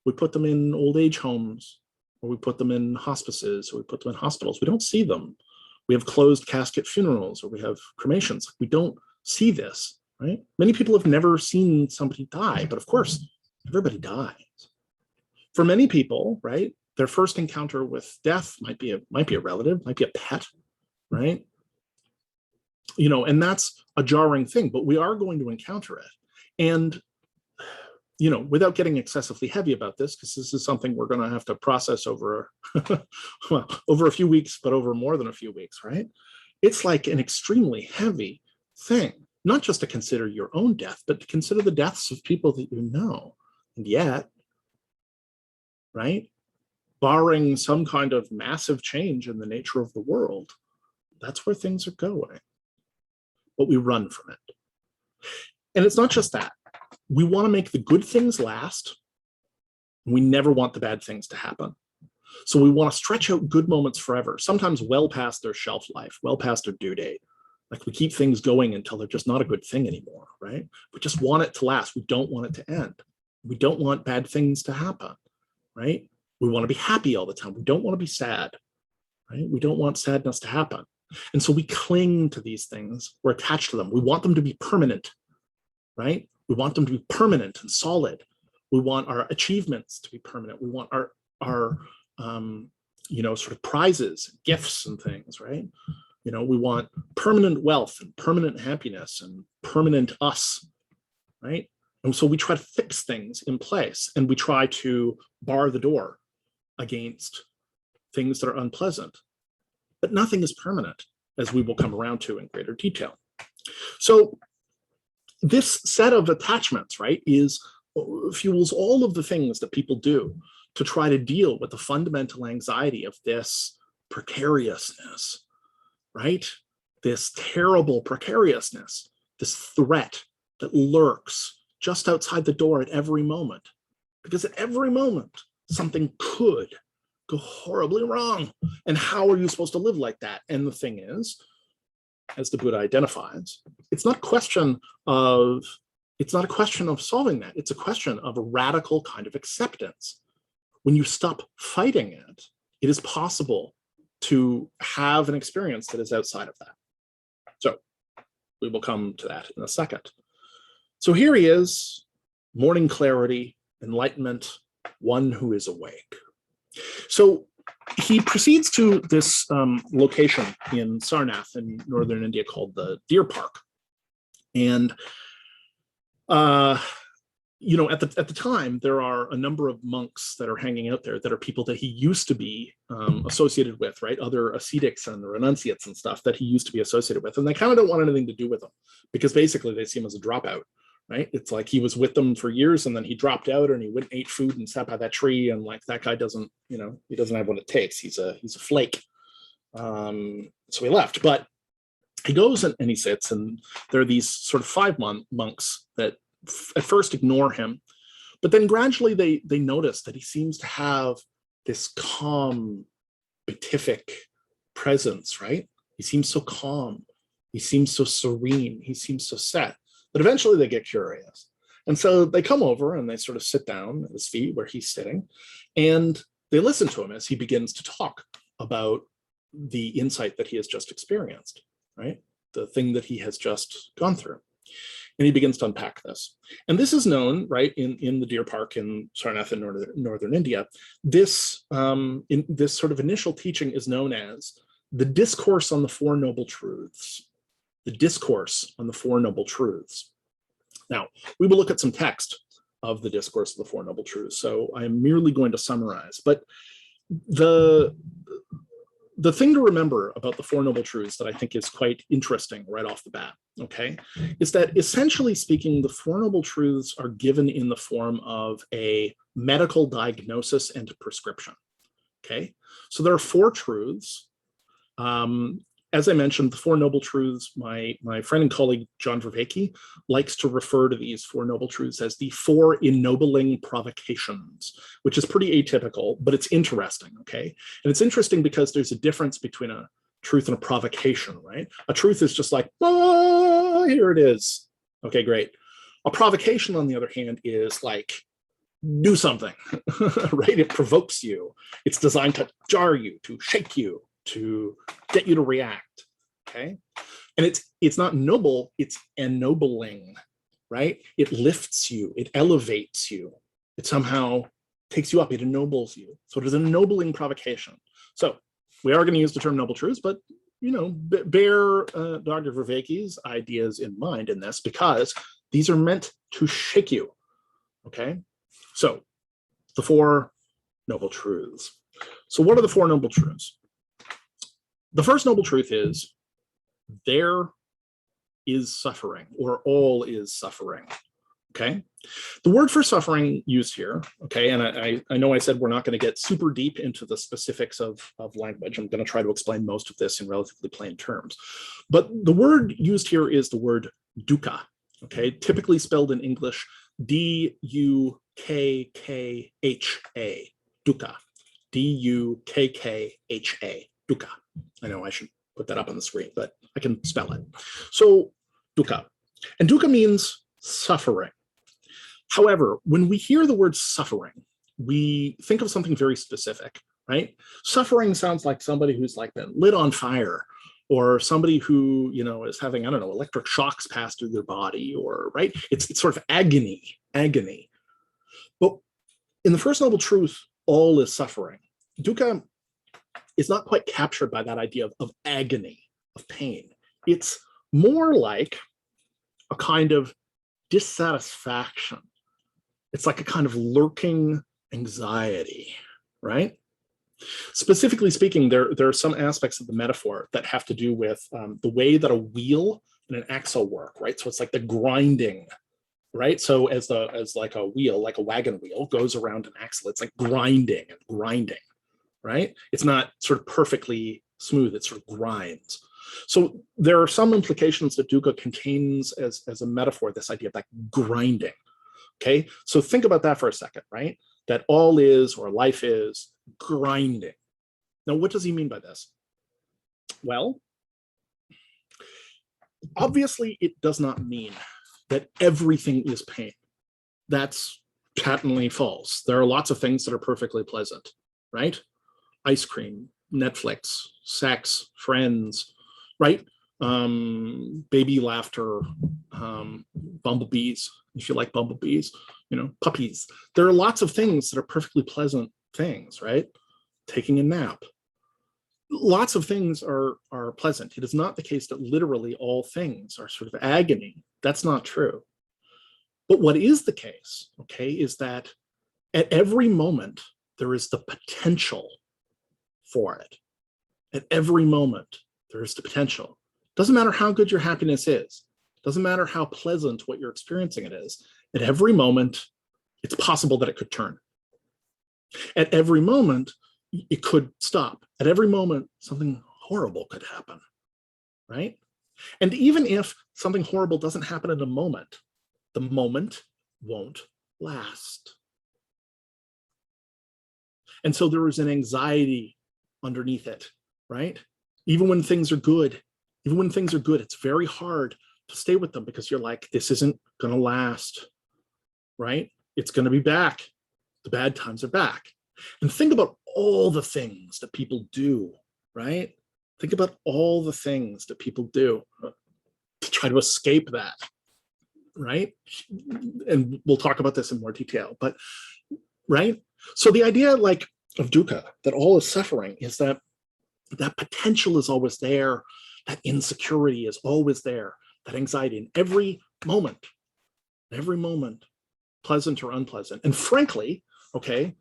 We put them in old age homes, or we put them in hospices, or we put them in hospitals. We don't see them. We have closed casket funerals, or we have cremations. We don't see this, right? Many people have never seen somebody die, but of course, everybody dies. For many people, right, their first encounter with death might be a relative, might be a pet, right? You know, and that's a jarring thing, but we are going to encounter it. And, you know, without getting excessively heavy about this, because this is something we're going to have to process over, well, over a few weeks, but over more than a few weeks, right? It's like an extremely heavy thing, not just to consider your own death, but to consider the deaths of people that you know. And yet, right, barring some kind of massive change in the nature of the world, that's where things are going. But we run from it. And it's not just that. We want to make the good things last. We never want the bad things to happen. So we want to stretch out good moments forever, sometimes well past their shelf life, well past their due date. Like we keep things going until they're just not a good thing anymore, right? We just want it to last. We don't want it to end. We don't want bad things to happen, right? We want to be happy all the time. We don't want to be sad, right? We don't want sadness to happen. And so we cling to these things. We're attached to them. We want them to be permanent, right? We want them to be permanent and solid. We want our achievements to be permanent. We want our you know, sort of prizes, gifts and things, right? You know, we want permanent wealth and permanent happiness and permanent us, right? And so we try to fix things in place, and we try to bar the door against things that are unpleasant. But nothing is permanent, as we will come around to in greater detail. So this set of attachments, right, fuels all of the things that people do to try to deal with the fundamental anxiety of this precariousness, right? This terrible precariousness, this threat that lurks just outside the door at every moment. Because at every moment, something could go horribly wrong. And how are you supposed to live like that? And the thing is, as the Buddha identifies, it's not a question of solving that. It's a question of a radical kind of acceptance. When you stop fighting it, it is possible to have an experience that is outside of that. So we will come to that in a second. So here he is, morning clarity, enlightenment, one who is awake. So he proceeds to this location in Sarnath in northern India called the Deer Park. And at the time, there are a number of monks that are hanging out there that are people that he used to be associated with, right? Other ascetics and renunciates and stuff that he used to be associated with. And they kind of don't want anything to do with him because basically they see him as a dropout, right? It's like he was with them for years and then he dropped out and he went and ate food and sat by that tree. And like that guy doesn't, he doesn't have what it takes. He's a flake. So he left, but he goes and he sits, and there are these sort of 5 monks that at first ignore him, but then gradually they notice that he seems to have this calm, beatific presence, right? He seems so calm. He seems so serene. He seems so set that eventually they get curious. And so they come over and they sort of sit down at his feet where he's sitting, and they listen to him as he begins to talk about the insight that he has just experienced, right? The thing that he has just gone through. And he begins to unpack this. And this is known, right, in the deer park in Sarnath in northern India. This sort of initial teaching is known as the Discourse on the Four Noble Truths. The Discourse on the Four Noble Truths. Now, we will look at some text of the Discourse of the Four Noble Truths. So I am merely going to summarize. But the thing to remember about the Four Noble Truths that I think is quite interesting right off the bat, okay, is that essentially speaking, the Four Noble Truths are given in the form of a medical diagnosis and prescription, okay? So there are 4 truths. As I mentioned, the Four Noble Truths, my friend and colleague, John Vervaeke, likes to refer to these 4 Noble Truths as the 4 ennobling provocations, which is pretty atypical, but it's interesting, okay? And it's interesting because there's a difference between a truth and a provocation, right? A truth is just like, here it is. Okay, great. A provocation, on the other hand, is like, do something, right? It provokes you. It's designed to jar you, to shake you, to get you to react, okay? And it's not noble, it's ennobling, right? It lifts you, it elevates you, it somehow takes you up, it ennobles you. So it is an ennobling provocation. So we are going to use the term noble truths, but bear Dr. Vervaeke's ideas in mind in this, because these are meant to shake you, okay? So the 4 noble truths. So what are the 4 noble truths? The first noble truth is there is suffering, or all is suffering, okay? The word for suffering used here, okay, and I know I said we're not going to get super deep into the specifics of language. I'm going to try to explain most of this in relatively plain terms. But the word used here is the word dukkha, okay, typically spelled in English D-U-K-K-H-A, dukkha, D-U-K-K-H-A, dukkha. I know I should put that up on the screen, but I can spell it. So dukkha. And dukkha means suffering. However, when we hear the word suffering, we think of something very specific, right? Suffering sounds like somebody who's like been lit on fire, or somebody who, is having, I don't know, electric shocks pass through their body, or, right? It's sort of agony. But in the first noble truth, all is suffering. Dukkha is not quite captured by that idea of agony, of pain. It's more like a kind of dissatisfaction. It's like a kind of lurking anxiety, right? Specifically speaking, there are some aspects of the metaphor that have to do with the way that a wheel and an axle work, right? So it's like the grinding, right? So as like a wheel, like a wagon wheel goes around an axle, it's like grinding and grinding, right? It's not sort of perfectly smooth, it sort of grinds. So there are some implications that dukkha contains as a metaphor, this idea of like grinding, okay? So think about that for a second, right? That all is, or life is, grinding. Now, what does he mean by this? Well, obviously it does not mean that everything is pain. That's patently false. There are lots of things that are perfectly pleasant, right? Ice cream, Netflix, sex, friends, right? Baby laughter, bumblebees, if you like bumblebees, puppies. There are lots of things that are perfectly pleasant things, right? Taking a nap. Lots of things are pleasant. It is not the case that literally all things are sort of agony. That's not true. But what is the case, okay, is that at every moment, there is the potential for it. At every moment, there is the potential. Doesn't matter how good your happiness is. Doesn't matter how pleasant what you're experiencing it is. At every moment, it's possible that it could turn. At every moment, it could stop. At every moment, something horrible could happen, right? And even if something horrible doesn't happen in a moment, the moment won't last. And so there is an anxiety underneath it, right? Even when things are good, it's very hard to stay with them because you're like, this isn't going to last, right? It's going to be back. The bad times are back. And think about all the things that people do, right? Think about all the things that people do to try to escape that, right? And we'll talk about this in more detail, but right? So the idea like of dukkha, that all is suffering, is that that potential is always there, that insecurity is always there, that anxiety in every moment, pleasant or unpleasant. And frankly, okay,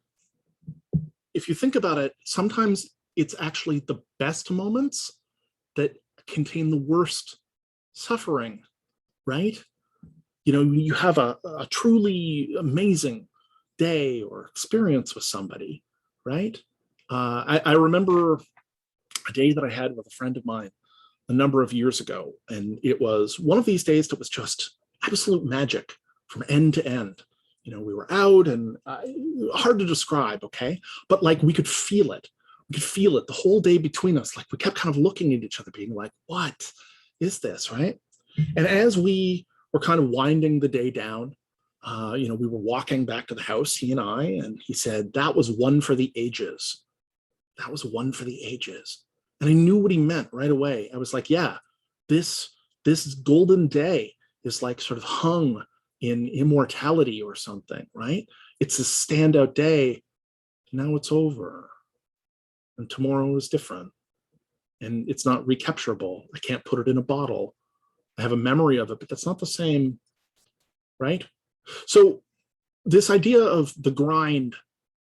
if you think about it, sometimes it's actually the best moments that contain the worst suffering, right? You know, you have a truly amazing day or experience with somebody, right? I remember a day that I had with a friend of mine a number of years ago, and it was one of these days that was just absolute magic from end to end. You know, we were out and hard to describe, okay? But like we could feel it. We could feel it the whole day between us. Like we kept kind of looking at each other being like, what is this, right? And as we were kind of winding the day down, you know, we were walking back to the house, he and I, and he said, that was one for the ages. That was one for the ages. And I knew what he meant right away. I was like, yeah, this golden day is like sort of hung in immortality or something, right? It's a standout day. Now it's over. And tomorrow is different. And it's not recapturable. I can't put it in a bottle. I have a memory of it, but that's not the same, right? So this idea of the grind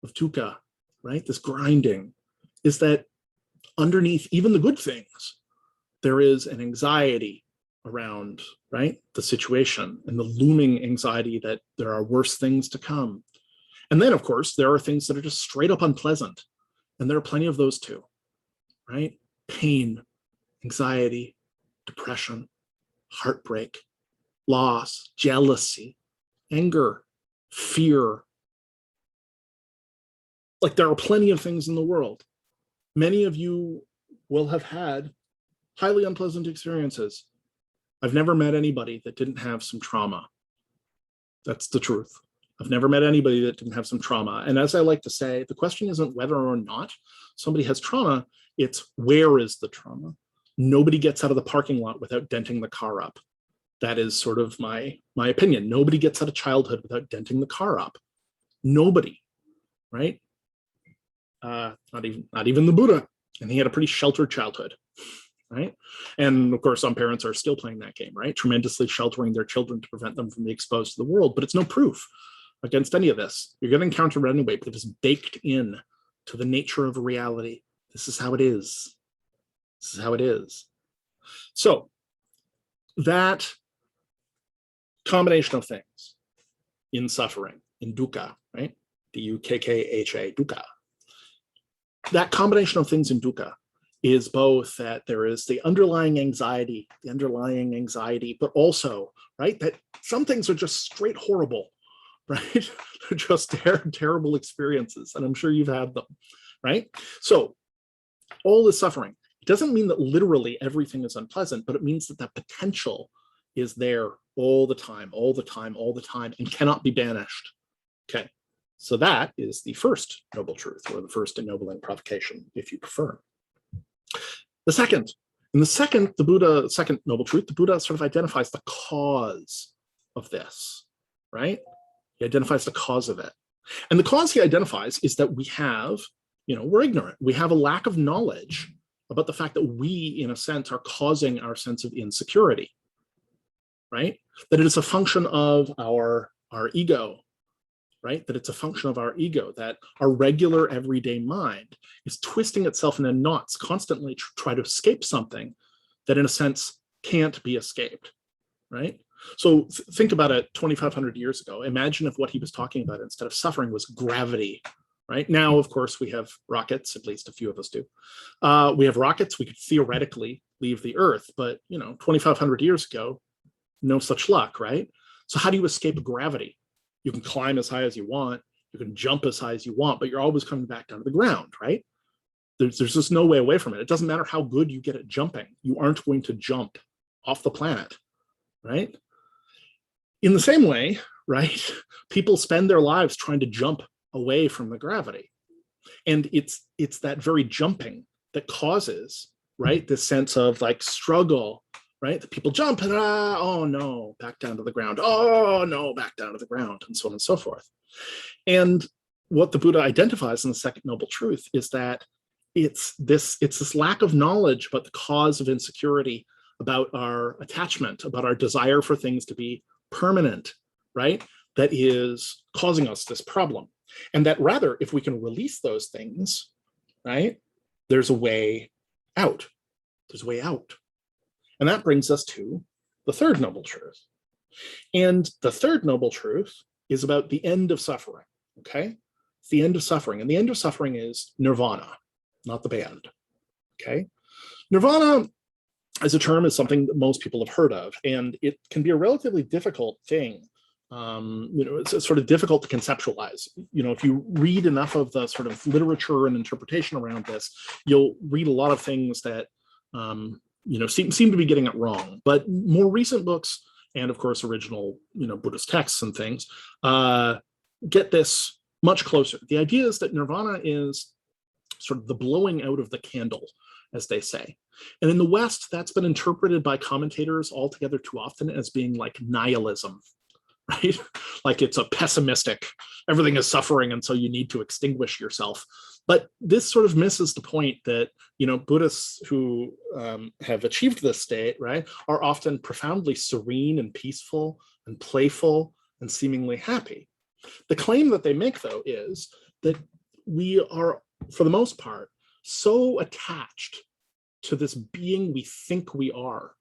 of dukkha, right? This grinding is that underneath even the good things, there is an anxiety around, right, the situation, and the looming anxiety that there are worse things to come. And then, of course, there are things that are just straight up unpleasant. And there are plenty of those too, right? Pain, anxiety, depression, heartbreak, loss, jealousy, anger, fear. Like there are plenty of things in the world. Many of you will have had highly unpleasant experiences. I've never met anybody that didn't have some trauma. That's the truth. I've never met anybody that didn't have some trauma. And as I like to say, the question isn't whether or not somebody has trauma, it's where is the trauma? Nobody gets out of the parking lot without denting the car up. That is sort of my opinion. Nobody gets out of childhood without denting the car up. Nobody, right? Not even the Buddha. And he had a pretty sheltered childhood, right? And of course, some parents are still playing that game, right? Tremendously sheltering their children to prevent them from being exposed to the world, but it's no proof against any of this. You're going to encounter it anyway, but it is baked in to the nature of reality. This is how it is. This is how it is. So that combination of things in suffering, in dukkha, right? D-U-K-K-H-A, dukkha. That combination of things in dukkha is both that there is the underlying anxiety, but also, right, that some things are just straight horrible, right? They're just terrible experiences. And I'm sure you've had them, right? So all this suffering, it doesn't mean that literally everything is unpleasant, but it means that that potential is there all the time, and cannot be banished. Okay, so that is the first noble truth, or the first ennobling provocation, if you prefer. The second, second noble truth, the Buddha sort of identifies the cause of this, right? He identifies the cause of it. And the cause he identifies is that we have, we're ignorant. We have a lack of knowledge about the fact that we, in a sense, are causing our sense of insecurity. right? That it is a function of our ego, right? That it's a function of our ego, that our regular everyday mind is twisting itself into knots, constantly try to escape something that in a sense can't be escaped, right? So think about it 2,500 years ago. Imagine if what he was talking about instead of suffering was gravity, right? Now, of course, we have rockets, at least a few of us do. We have rockets, we could theoretically leave the Earth, but 2,500 years ago, no such luck, right? So how do you escape gravity? You can climb as high as you want, you can jump as high as you want, but you're always coming back down to the ground, right? There's just no way away from it. It doesn't matter how good you get at jumping, you aren't going to jump off the planet, right? In the same way, right, people spend their lives trying to jump away from the gravity. And it's that very jumping that causes, right, this sense of like struggle, right? The people jump and oh no, back down to the ground. Oh no, back down to the ground, and so on and so forth. And what the Buddha identifies in the second noble truth is that it's this lack of knowledge about the cause of insecurity, about our attachment, about our desire for things to be permanent, right? That is causing us this problem. And that rather, if we can release those things, right, there's a way out. There's a way out. And that brings us to the third noble truth. And the third noble truth is about the end of suffering, okay? It's the end of suffering. And the end of suffering is nirvana, not the band, okay? Nirvana as a term is something that most people have heard of, and it can be a relatively difficult thing. It's sort of difficult to conceptualize. If you read enough of the sort of literature and interpretation around this, you'll read a lot of things that seem to be getting it wrong. But more recent books, and of course original Buddhist texts and things, get this much closer. The idea is that nirvana is sort of the blowing out of the candle, as they say. And in the West, that's been interpreted by commentators altogether too often as being like nihilism, right? Like it's a pessimistic, everything is suffering, and so you need to extinguish yourself. But this sort of misses the point that, Buddhists who have achieved this state, right, are often profoundly serene and peaceful and playful and seemingly happy. The claim that they make, though, is that we are, for the most part, so attached to this being we think we are,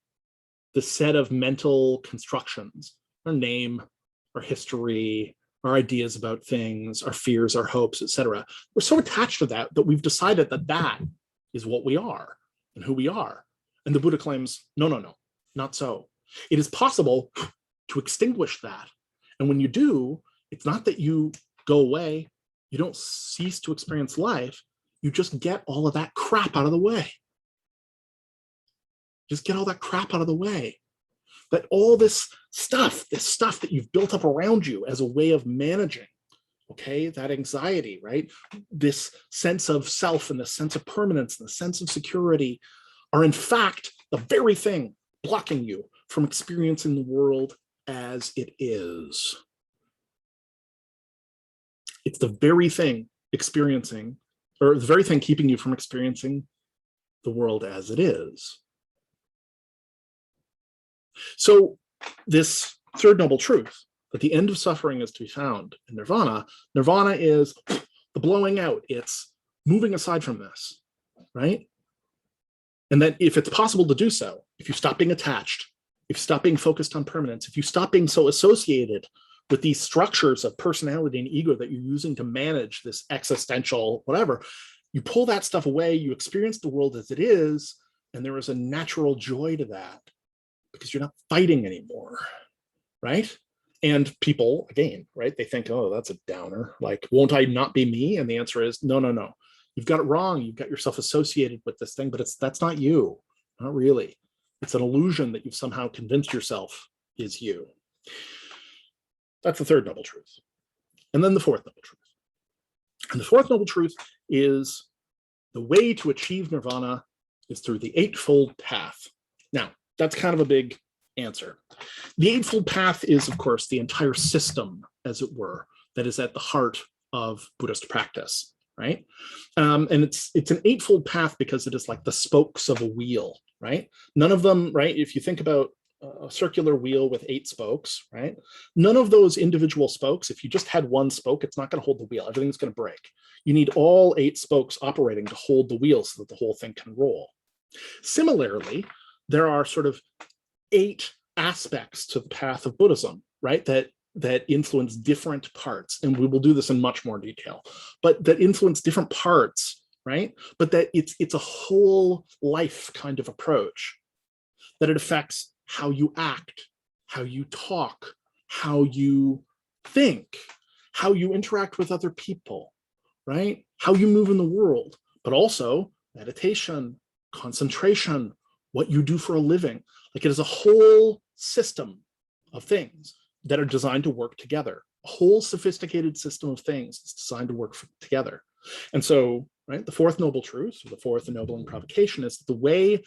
the set of mental constructions, our name, our history, our ideas about things, our fears, our hopes, etc. We're so attached to that we've decided that that is what we are and who we are. And the Buddha claims, no, not so. It is possible to extinguish that. And when you do, it's not that you go away, you don't cease to experience life, you just get all of that crap out of the way. Just get all that crap out of the way. That all this stuff that you've built up around you as a way of managing, okay, that anxiety, right? This sense of self and the sense of permanence and the sense of security are in fact the very thing blocking you from experiencing the world as it is. It's the very thing experiencing, or the very thing keeping you from experiencing the world as it is. So this third noble truth, that the end of suffering is to be found in nirvana. Nirvana is the blowing out. It's moving aside from this, right? And that if it's possible to do so, if you stop being attached, if you stop being focused on permanence, if you stop being so associated with these structures of personality and ego that you're using to manage this existential whatever, you pull that stuff away, you experience the world as it is, and there is a natural joy to that because you're not fighting anymore, right? And people, again, right, they think, oh, that's a downer. Like, won't I not be me? And the answer is, no. You've got it wrong. You've got yourself associated with this thing, but that's not you, not really. It's an illusion that you've somehow convinced yourself is you. That's the third noble truth. And then the fourth noble truth. And the fourth noble truth is the way to achieve nirvana is through the eightfold path. Now, that's kind of a big answer. The eightfold path is, of course, the entire system, as it were, that is at the heart of Buddhist practice, right? And it's an eightfold path because it is like the spokes of a wheel, right? None of them, right? If you think about a circular wheel with 8 spokes, right? None of those individual spokes, if you just had one spoke, it's not going to hold the wheel. Everything's going to break. You need all 8 spokes operating to hold the wheel so that the whole thing can roll. Similarly, there are sort of 8 aspects to the path of Buddhism, right? That influence different parts, and we will do this in much more detail, but that influence different parts, right? But that it's a whole life kind of approach, that it affects how you act, how you talk, how you think, how you interact with other people, right? How you move in the world, but also meditation, concentration, what you do for a living. Like, it is a whole system of things that are designed to work together. A whole sophisticated system of things is designed to work together. And so, right, the fourth noble truth, or the fourth ennobling provocation, is the way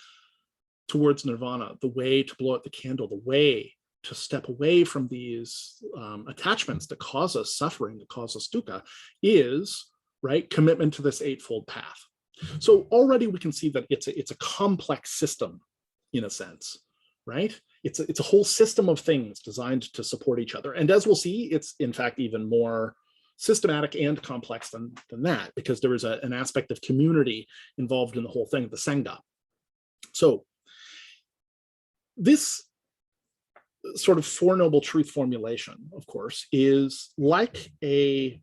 towards nirvana, the way to blow out the candle, the way to step away from these attachments that cause us suffering, that cause us dukkha, is, right, commitment to this eightfold path. So already we can see that it's a complex system, in a sense, right? It's a whole system of things designed to support each other. And as we'll see, it's in fact even more systematic and complex than that, because there is an aspect of community involved in the whole thing, the sangha. So this sort of Four Noble Truth formulation, of course, is like a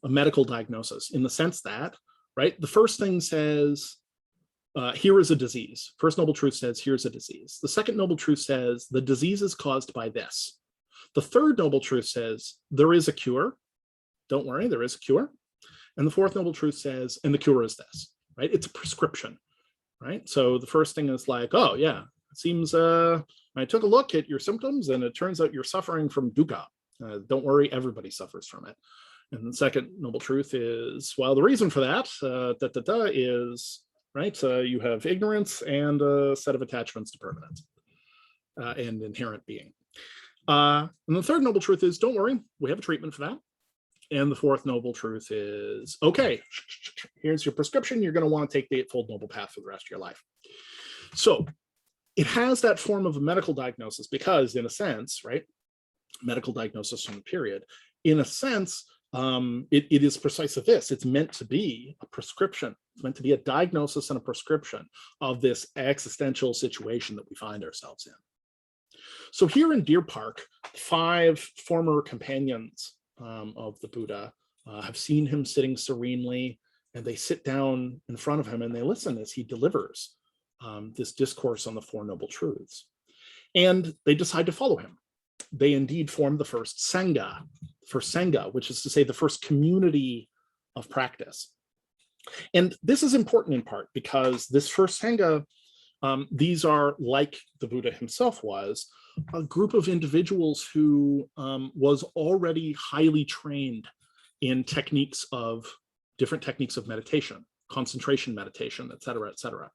medical diagnosis, in the sense that, right, the first thing says, here is a disease. First Noble Truth says, here's a disease. The second Noble Truth says, the disease is caused by this. The third Noble Truth says, there is a cure. Don't worry, there is a cure. And the fourth Noble Truth says, and the cure is this, right? It's a prescription, right? So the first thing is like, oh yeah, it seems, I took a look at your symptoms and it turns out you're suffering from dukkha. Don't worry, everybody suffers from it. And the second Noble Truth is, well, the reason for that is, right, you have ignorance and a set of attachments to permanence and inherent being. And the third Noble Truth is, don't worry, we have a treatment for that. And the fourth Noble Truth is, okay, here's your prescription. You're going to want to take the Eightfold Noble Path for the rest of your life. So it has that form of a medical diagnosis because, in a sense, right, medical diagnosis from the period, in a sense, it is precisely this. It's meant to be a prescription. It's meant to be a diagnosis and a prescription of this existential situation that we find ourselves in. So here in Deer Park, 5 former companions of the Buddha have seen him sitting serenely, and they sit down in front of him and they listen as he delivers this discourse on the Four Noble Truths. And they decide to follow him. They indeed form the first sangha, which is to say the first community of practice. And this is important in part because this first sangha, these are, like the Buddha himself was, a group of individuals who was already highly trained in different techniques of meditation, concentration meditation, et cetera, et cetera.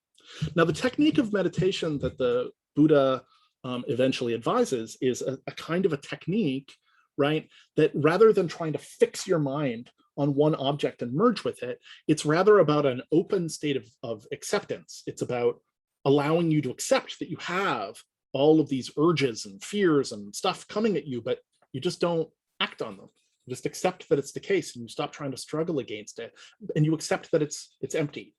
Now, the technique of meditation that the Buddha eventually advises is a kind of a technique, right, that rather than trying to fix your mind on one object and merge with it, it's rather about an open state of acceptance. It's about allowing you to accept that you have all of these urges and fears and stuff coming at you, but you just don't act on them. You just accept that it's the case and you stop trying to struggle against it, and you accept that it's empty.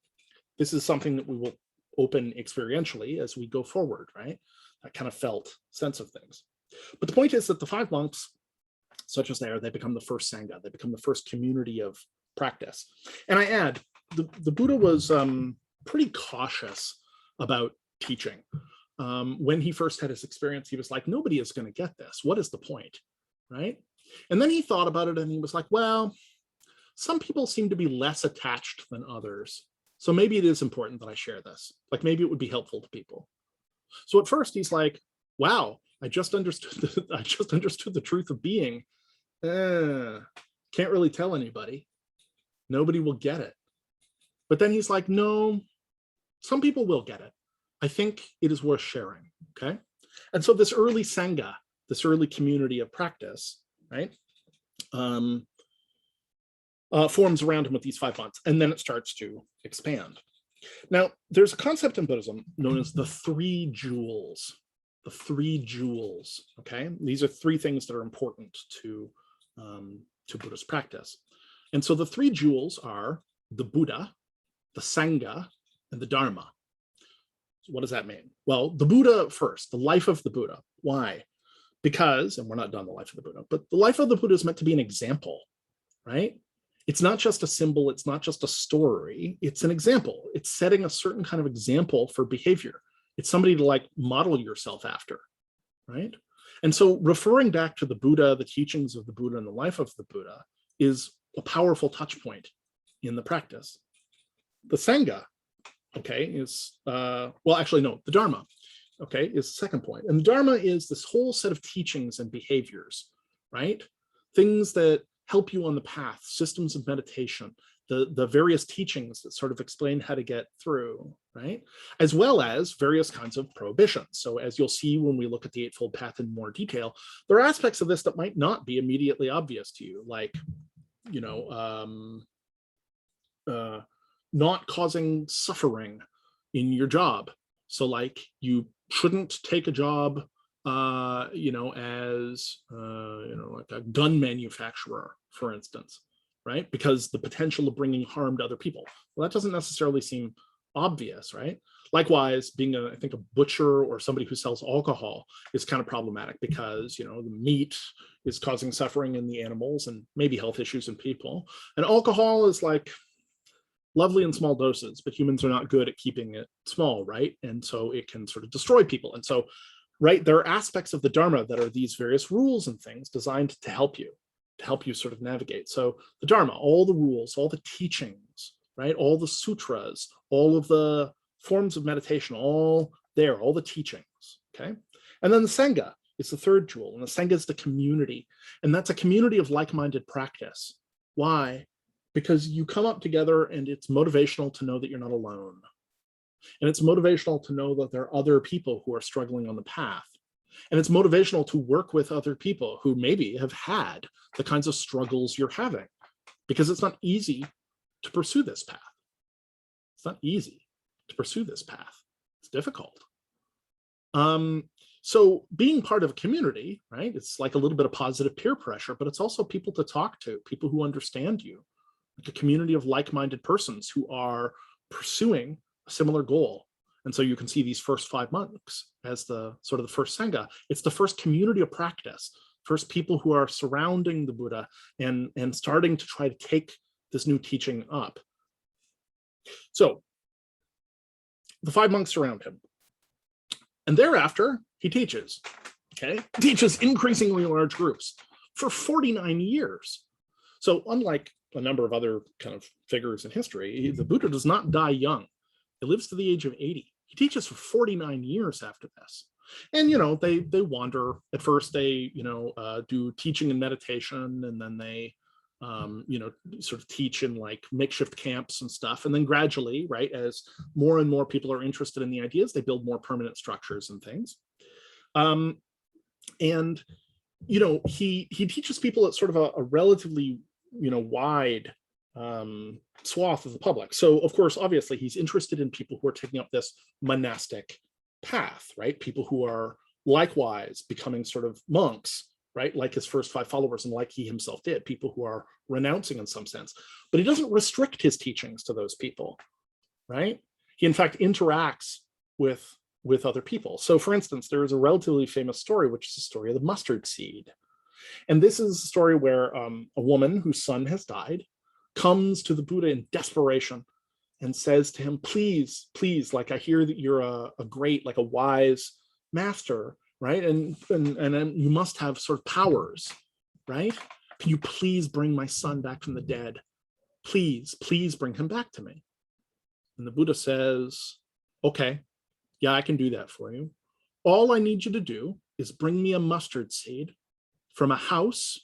This is something that we will open experientially as we go forward, right? That kind of felt sense of things. But the point is that the 5 monks, such as they become the first sangha. They become the first community of practice. And I add, the Buddha was pretty cautious about teaching. When he first had his experience, he was like, nobody is going to get this. What is the point, right? And then he thought about it and he was like, well, some people seem to be less attached than others. So maybe it is important that I share this. Like, maybe it would be helpful to people. So at first he's like, wow, I just understood the truth of being. Can't really tell anybody. Nobody will get it. But then he's like, no, some people will get it. I think it is worth sharing, okay? And so this early sangha, this early community of practice, right, forms around him with these 5 months, and then it starts to expand. Now, there's a concept in Buddhism known as the 3 jewels. the three jewels, okay? These are three things that are important to Buddhist practice. And so the three jewels are the Buddha, the Sangha, and the Dharma. So what does that mean? Well, the Buddha first, the life of the Buddha. Why? Because, and we're not done the life of the Buddha, but the life of the Buddha is meant to be an example, right? It's not just a symbol, it's not just a story, it's an example. It's setting a certain kind of example for behavior. It's somebody to like model yourself after, right? And so referring back to the Buddha, the teachings of the Buddha, and the life of the Buddha is a powerful touch point in the practice. The Sangha, okay, is, well, actually, no, the Dharma, okay, is the second point. And the Dharma is this whole set of teachings and behaviors, right? Things that help you on the path, systems of meditation, the various teachings that sort of explain how to get through, right? As well as various kinds of prohibitions. So as you'll see when we look at the Eightfold Path in more detail, there are aspects of this that might not be immediately obvious to you, like, you know, not causing suffering in your job. So like you shouldn't take a job, you know, as, you know, like a gun manufacturer, for instance, right? Because the potential of bringing harm to other people. Well, that doesn't necessarily seem obvious, right? Likewise, being I think a butcher or somebody who sells alcohol is kind of problematic because, you know, the meat is causing suffering in the animals and maybe health issues in people. And alcohol is like lovely in small doses, but humans are not good at keeping it small, right? And so it can sort of destroy people. And so, right, there are aspects of the Dharma that are these various rules and things designed to help you sort of navigate. So the Dharma, all the rules, all the teachings, right? All the sutras, all of the forms of meditation, all there, all the teachings, okay? And then the Sangha is the third jewel, and the Sangha is the community. And that's a community of like-minded practice. Why? Because you come up together and it's motivational to know that you're not alone. And it's motivational to know that there are other people who are struggling on the path. And it's motivational to work with other people who maybe have had the kinds of struggles you're having, because it's not easy to pursue this path. It's not easy to pursue this path. It's difficult. So being part of a community, right? It's like a little bit of positive peer pressure, but it's also people to talk to, people who understand you, like a community of like-minded persons who are pursuing a similar goal. And so you can see these first 5 monks as the sort of the first Sangha. It's the first community of practice, first people who are surrounding the Buddha and starting to try to take this new teaching up. So the 5 monks surround him. And thereafter, he teaches, okay? He teaches increasingly large groups for 49 years. So unlike a number of other kind of figures in history, the Buddha does not die young. He lives to the age of 80. He teaches for 49 years after this. And, you know, they wander. At first, they, you know, do teaching and meditation, and then they, you know, sort of teach in like makeshift camps and stuff. And then gradually, right, as more and more people are interested in the ideas, they build more permanent structures and things. And, you know, he teaches people at sort of a relatively, you know, wide swath of the public. So of course, obviously, he's interested in people who are taking up this monastic path, right? People who are likewise becoming sort of monks, right? Like his first 5 followers and like he himself did, people who are renouncing in some sense. But he doesn't restrict his teachings to those people, right? He in fact interacts with other people. So for instance, there is a relatively famous story, which is the story of the mustard seed. And this is a story where a woman whose son has died comes to the Buddha in desperation and says to him, please, please, like I hear that you're a great, like a wise master, right? And you must have sort of powers, right? Can you please bring my son back from the dead? Please, please bring him back to me. And the Buddha says, okay, yeah, I can do that for you. All I need you to do is bring me a mustard seed from a house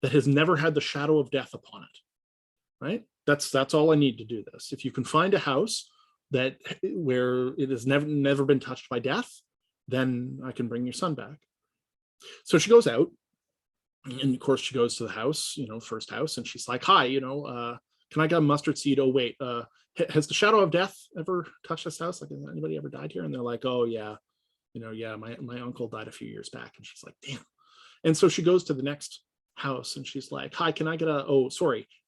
that has never had the shadow of death upon it, right? That's all I need to do this. If you can find a house where it has never been touched by death, then I can bring your son back. So she goes out, and of course she goes to the house, you know, first house, and she's like, hi, you know, can I get a mustard seed? Oh, wait, has the shadow of death ever touched this house? Like, has anybody ever died here? And they're like, oh yeah, yeah, my uncle died a few years back. And she's like, damn. And so she goes to the next house and she's like, hi, can I get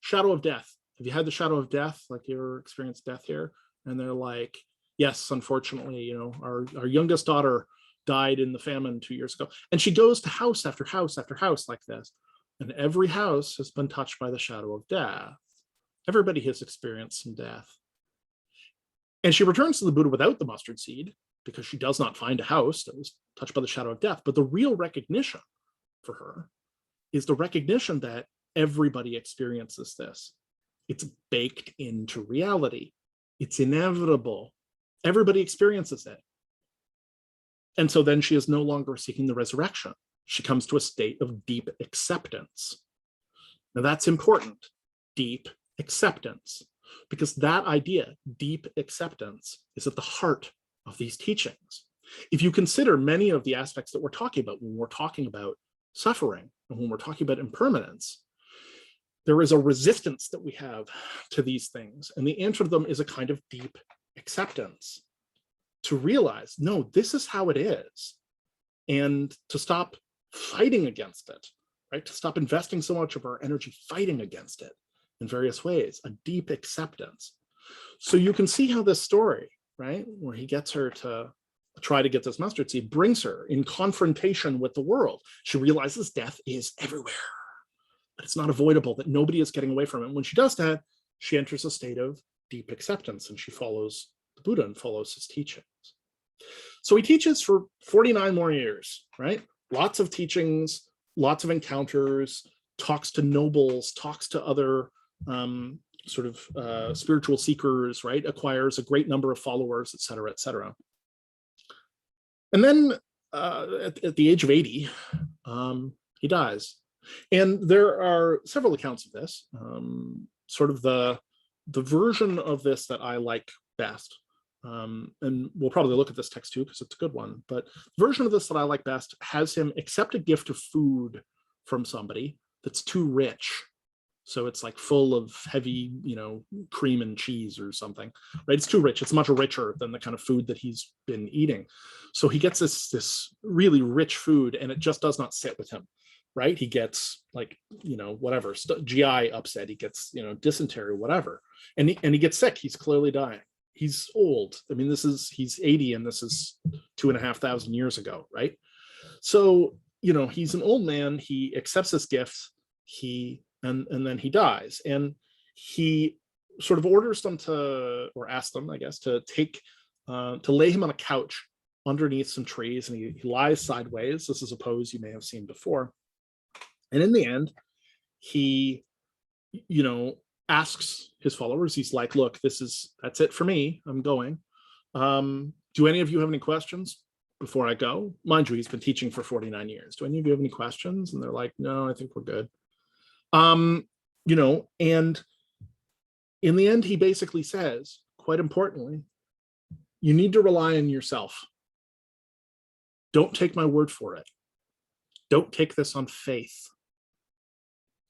shadow of death. Have you had the shadow of death? Like, you ever experienced death here? And they're like, yes, unfortunately, our youngest daughter died in the famine 2 years ago. And she goes to house after house after house like this. And every house has been touched by the shadow of death. Everybody has experienced some death. And she returns to the Buddha without the mustard seed because she does not find a house that was touched by the shadow of death. But the real recognition for her is the recognition that everybody experiences this. It's baked into reality. It's inevitable. Everybody experiences it. And so then she is no longer seeking the resurrection. She comes to a state of deep acceptance. Now that's important, deep acceptance, because that idea, deep acceptance, is at the heart of these teachings. If you consider many of the aspects that we're talking about when we're talking about suffering and when we're talking about impermanence, there is a resistance that we have to these things. And the answer to them is a kind of deep acceptance, to realize, no, this is how it is. And to stop fighting against it, right? To stop investing so much of our energy fighting against it in various ways, a deep acceptance. So you can see how this story, right, where he gets her to try to get this mustard seed, brings her in confrontation with the world. She realizes death is everywhere, but it's not avoidable, that nobody is getting away from it. And when she does that, she enters a state of deep acceptance and she follows the Buddha and follows his teachings. So he teaches for 49 more years, right? Lots of teachings, lots of encounters, talks to nobles, talks to other spiritual seekers, right? Acquires a great number of followers, et cetera, et cetera. And then at the age of 80, he dies. And there are several accounts of this. Sort of the version of this that I like best, and we'll probably look at this text too because it's a good one, but the version of this that I like best has him accept a gift of food from somebody that's too rich. So it's like full of heavy, cream and cheese or something, right? It's too rich. It's much richer than the kind of food that he's been eating. So he gets this really rich food and it just does not sit with him, right? He gets like, whatever, GI upset. He gets, dysentery, whatever. And he gets sick. He's clearly dying. He's old. I mean, he's 80 and this is 2,500 years ago, right? So, he's an old man. He accepts this gift. And then he dies, and he sort of orders them or asks them, I guess, to lay him on a couch underneath some trees, and he lies sideways. This is a pose you may have seen before. And in the end, he, asks his followers, he's like, look, that's it for me. I'm going. Do any of you have any questions before I go? Mind you, he's been teaching for 49 years. Do any of you have any questions? And they're like, no, I think we're good. And in the end, he basically says, quite importantly, you need to rely on yourself. Don't take my word for it. Don't take this on faith.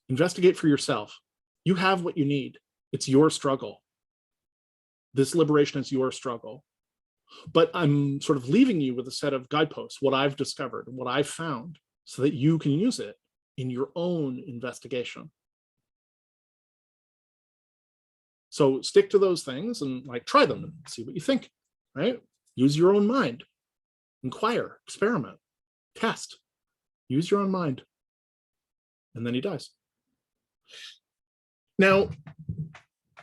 Investigate for yourself. You have what you need. It's your struggle. This liberation is your struggle. But I'm sort of leaving you with a set of guideposts, what I've discovered, what I've found, so that you can use it in your own investigation. So stick to those things and try them and see what you think, right? Use your own mind, inquire, experiment, test, use your own mind. And then he dies. Now,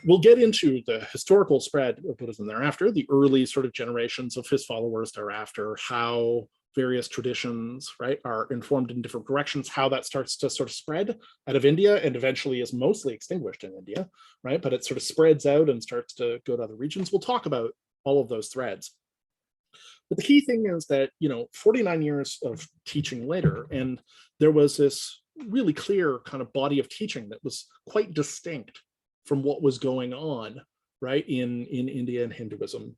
we'll get into the historical spread of Buddhism thereafter, the early sort of generations of his followers thereafter, how various traditions, right, are informed in different directions, how that starts to sort of spread out of India and eventually is mostly extinguished in India, right? But it sort of spreads out and starts to go to other regions. We'll talk about all of those threads. But the key thing is that, 49 years of teaching later, and there was this really clear kind of body of teaching that was quite distinct from what was going on, right, in India and Hinduism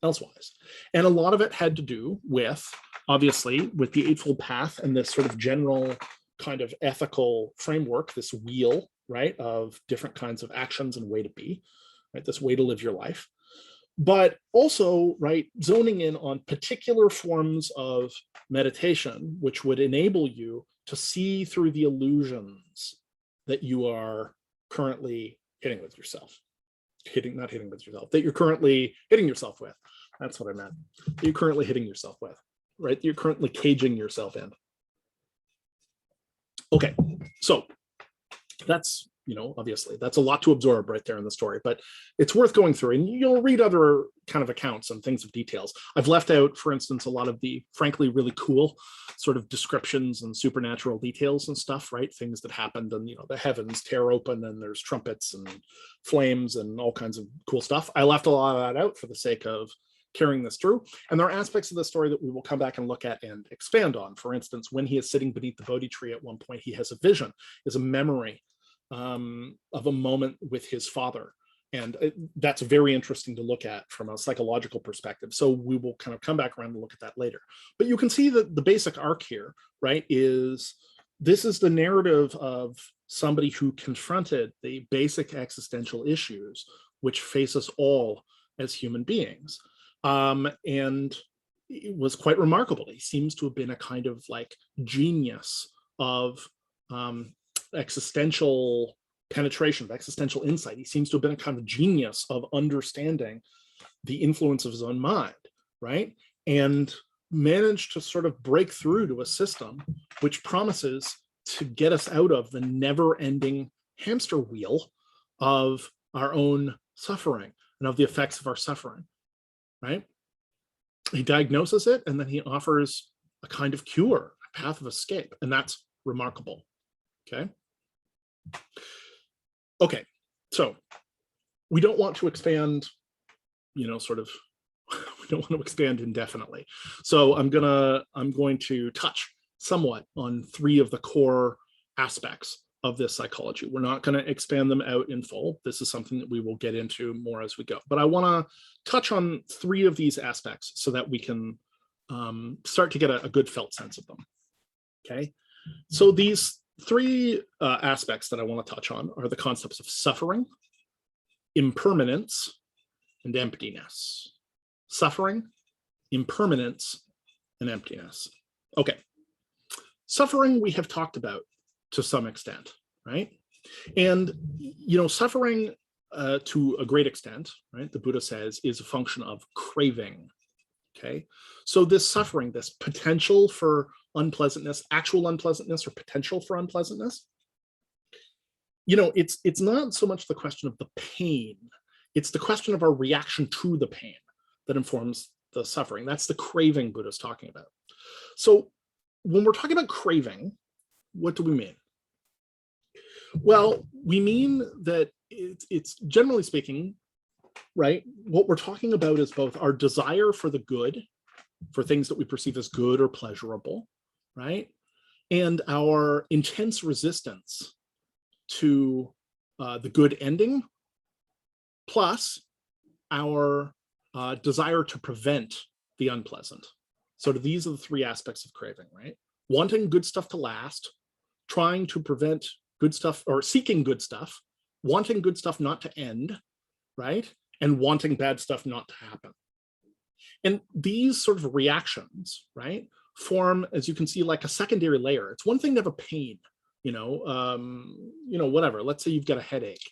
elsewise. And a lot of it had to do with, obviously, with the Eightfold Path and this sort of general kind of ethical framework, this wheel, right, of different kinds of actions and way to be, right, this way to live your life. but also, right, zoning in on particular forms of meditation, which would enable you to see through the illusions that you are currently hitting with yourself. Not hitting with yourself, that you're currently hitting yourself with. That's what I meant. That you're currently hitting yourself with, right? You're currently caging yourself in. Okay, so that's, obviously that's a lot to absorb right there in the story, but it's worth going through, and you'll read other kind of accounts and things of details. I've left out, for instance, a lot of the frankly really cool sort of descriptions and supernatural details and stuff, right? Things that happened, and the heavens tear open and there's trumpets and flames and all kinds of cool stuff. I left a lot of that out for the sake of carrying this through. And there are aspects of the story that we will come back and look at and expand on. For instance, when he is sitting beneath the Bodhi tree at one point, he has a vision, is a memory of a moment with his father. And that's very interesting to look at from a psychological perspective. So we will kind of come back around and look at that later. But you can see that the basic arc here, right, is this is the narrative of somebody who confronted the basic existential issues which face us all as human beings. And it was quite remarkable. He seems to have been a kind of like genius of existential penetration, of existential insight. He seems to have been a kind of genius of understanding the influence of his own mind, right? And managed to sort of break through to a system which promises to get us out of the never-ending hamster wheel of our own suffering and of the effects of our suffering, right? He diagnoses it, and then he offers a kind of cure, a path of escape, and that's remarkable. Okay, so we don't want to expand, we don't want to expand indefinitely. So I'm going to touch somewhat on three of the core aspects of this psychology. We're not going to expand them out in full. This is something that we will get into more as we go. But I want to touch on three of these aspects so that we can start to get a good felt sense of them. Okay, so these three aspects that I want to touch on are the concepts of suffering, impermanence, and emptiness. Suffering, impermanence, and emptiness. Okay, suffering we have talked about to some extent, right? And suffering to a great extent, right, the Buddha says, is a function of craving. Okay, so this suffering, this potential for unpleasantness, actual unpleasantness, or potential for unpleasantness, it's not so much the question of the pain, it's the question of our reaction to the pain that informs the suffering. That's the craving Buddha's talking about. So when we're talking about craving, what do we mean? Well, we mean that it's generally speaking, right, what we're talking about is both our desire for the good, for things that we perceive as good or pleasurable, right, and our intense resistance to the good ending, plus our desire to prevent the unpleasant. So these are the three aspects of craving, right? Wanting good stuff to last, trying to prevent good stuff, or seeking good stuff, wanting good stuff not to end, right? And wanting bad stuff not to happen. And these sort of reactions, right, form, as you can see, like a secondary layer. It's one thing to have a pain, whatever. Let's say you've got a headache.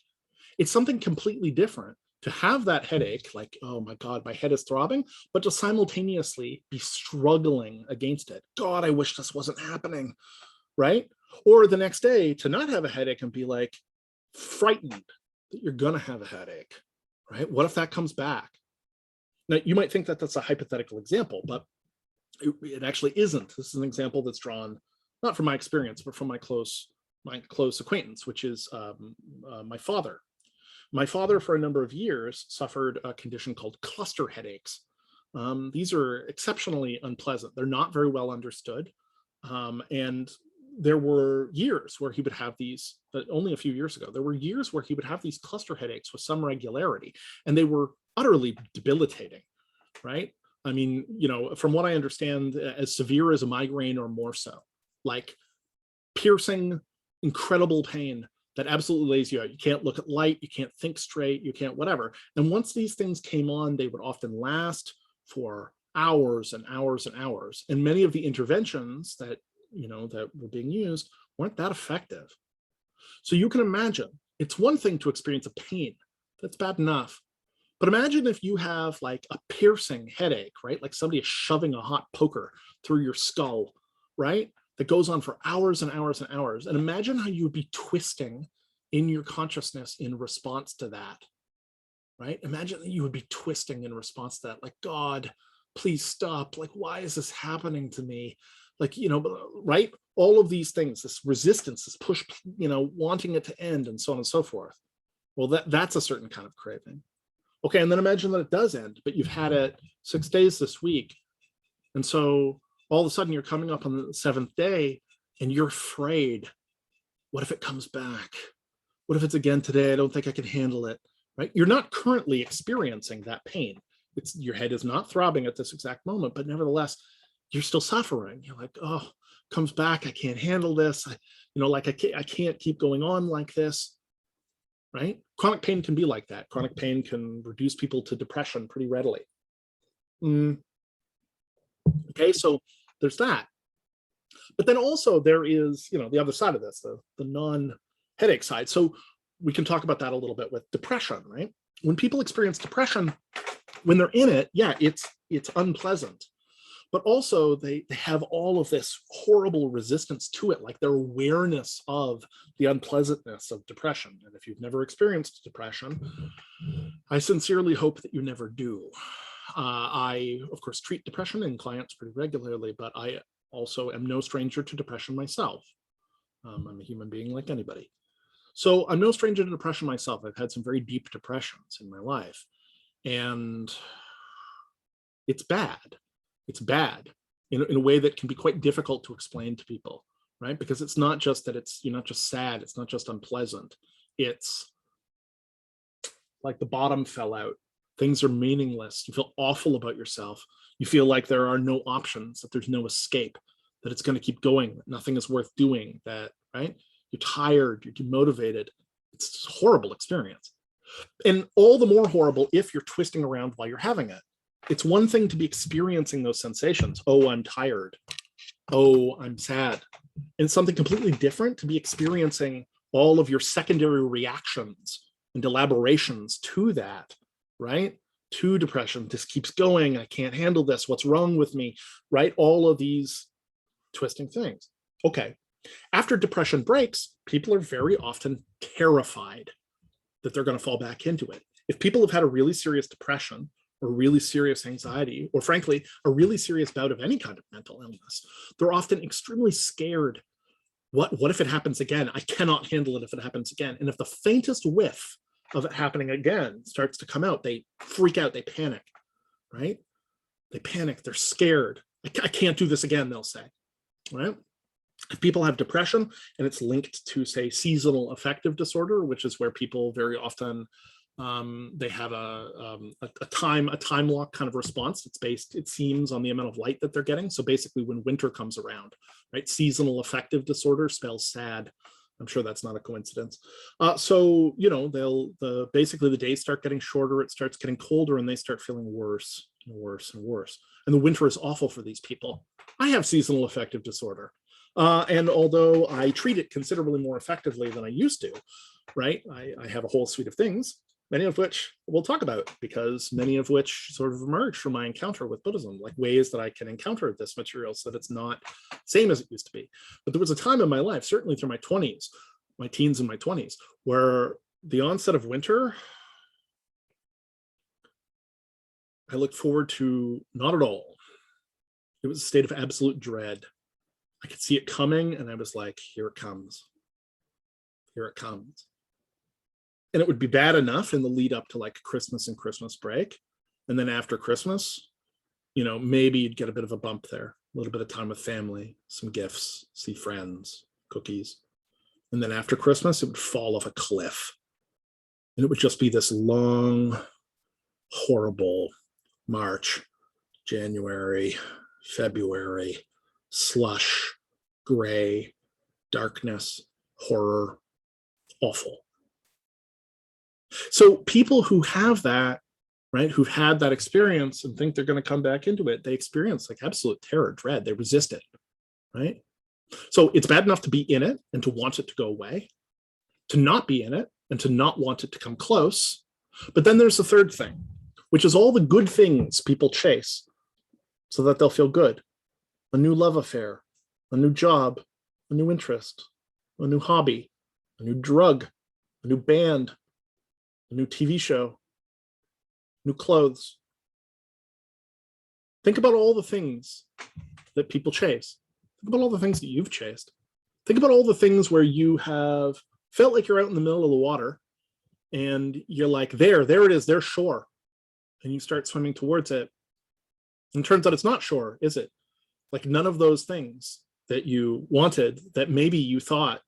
It's something completely different to have that headache, like, oh my God, my head is throbbing, but to simultaneously be struggling against it. God, I wish this wasn't happening, right? Or the next day to not have a headache and be like frightened that you're gonna have a headache, right? What if that comes back? Now, you might think that that's a hypothetical example, but it actually isn't. This is an example that's drawn, not from my experience, but from my close acquaintance, which is my father. My father, for a number of years, suffered a condition called cluster headaches. These are exceptionally unpleasant. They're not very well understood. And there were years where he would have these, only a few years ago, there were years where he would have these cluster headaches with some regularity, and they were utterly debilitating, right? I mean, from what I understand, as severe as a migraine or more so, like piercing, incredible pain that absolutely lays you out. You can't look at light, you can't think straight, you can't whatever. And once these things came on, they would often last for hours and hours and hours. And many of the interventions that, that were being used weren't that effective. So you can imagine, it's one thing to experience a pain. That's bad enough. But imagine if you have like a piercing headache, right? Like somebody is shoving a hot poker through your skull, right? That goes on for hours and hours and hours. And imagine how you would be twisting in your consciousness in response to that, right? Imagine that you would be twisting in response to that, like, God, please stop. Like, why is this happening to me? Like, right? All of these things, this resistance, this push, wanting it to end and so on and so forth. Well, that's a certain kind of craving. Okay, and then imagine that it does end, but you've had it 6 days this week. And so all of a sudden you're coming up on the 7th day and you're afraid. What if it comes back? What if it's again today? I don't think I can handle it, right? You're not currently experiencing that pain. Your head is not throbbing at this exact moment, but nevertheless, you're still suffering. You're like, oh, comes back. I can't handle this. I can't keep going on like this. Right? Chronic pain can be like that. Chronic pain can reduce people to depression pretty readily. Okay, so there's that. But then also there is, the other side of this, the non-headache side. So we can talk about that a little bit with depression, right? When people experience depression, when they're in it, yeah, it's unpleasant. But also they have all of this horrible resistance to it, like their awareness of the unpleasantness of depression. And if you've never experienced depression, I sincerely hope that you never do. I, of course, treat depression in clients pretty regularly, but I also am no stranger to depression myself. I'm a human being like anybody. So I'm no stranger to depression myself. I've had some very deep depressions in my life. And it's bad. It's bad in a way that can be quite difficult to explain to people, right? Because it's not just that you're not just sad, it's not just unpleasant. It's like the bottom fell out. Things are meaningless. You feel awful about yourself. You feel like there are no options, that there's no escape, that it's going to keep going, that nothing is worth doing, that, right? You're tired, you're demotivated. It's a horrible experience. And all the more horrible if you're twisting around while you're having it. It's one thing to be experiencing those sensations. Oh, I'm tired. Oh, I'm sad. And it's something completely different to be experiencing all of your secondary reactions and elaborations to that, right? To depression. This keeps going. I can't handle this. What's wrong with me, right? All of these twisting things. Okay. After depression breaks, people are very often terrified that they're going to fall back into it. If people have had a really serious depression, or really serious anxiety, or frankly, a really serious bout of any kind of mental illness, they're often extremely scared. What if it happens again? I cannot handle it if it happens again. And if the faintest whiff of it happening again starts to come out, they freak out, they panic, right? They panic, they're scared. I can't do this again, they'll say, right? If people have depression and it's linked to, say, seasonal affective disorder, which is where people very often they have a time lock kind of response. It's based, it seems, on the amount of light that they're getting. So basically when winter comes around, right? Seasonal affective disorder spells sad. I'm sure that's not a coincidence. So, basically the days start getting shorter, it starts getting colder, and they start feeling worse and worse and worse. And the winter is awful for these people. I have seasonal affective disorder. And although I treat it considerably more effectively than I used to, right? I have a whole suite of things, many of which we'll talk about, because many of which sort of emerged from my encounter with Buddhism, like ways that I can encounter this material so that it's not the same as it used to be. But there was a time in my life, certainly through my 20s, my teens and my 20s, where the onset of winter, I looked forward to not at all. It was a state of absolute dread. I could see it coming, and I was like, here it comes. Here it comes. And it would be bad enough in the lead up to like Christmas and Christmas break. And then after Christmas, maybe you'd get a bit of a bump there, a little bit of time with family, some gifts, see friends, cookies. And then after Christmas, it would fall off a cliff. And it would just be this long, horrible March, January, February, slush, gray, darkness, horror, awful. So people who have that, right, who've had that experience and think they're going to come back into it, they experience like absolute terror, dread. They resist it, right? So it's bad enough to be in it and to want it to go away, to not be in it and to not want it to come close. But then there's the third thing, which is all the good things people chase so that they'll feel good. A new love affair, a new job, a new interest, a new hobby, a new drug, a new band, a new TV show, new clothes. Think about all the things that people chase. Think about all the things that you've chased. Think about all the things where you have felt like you're out in the middle of the water and you're like, there it is, there's shore. And you start swimming towards it. And it turns out it's not shore, is it? Like none of those things that you wanted, that maybe you thought,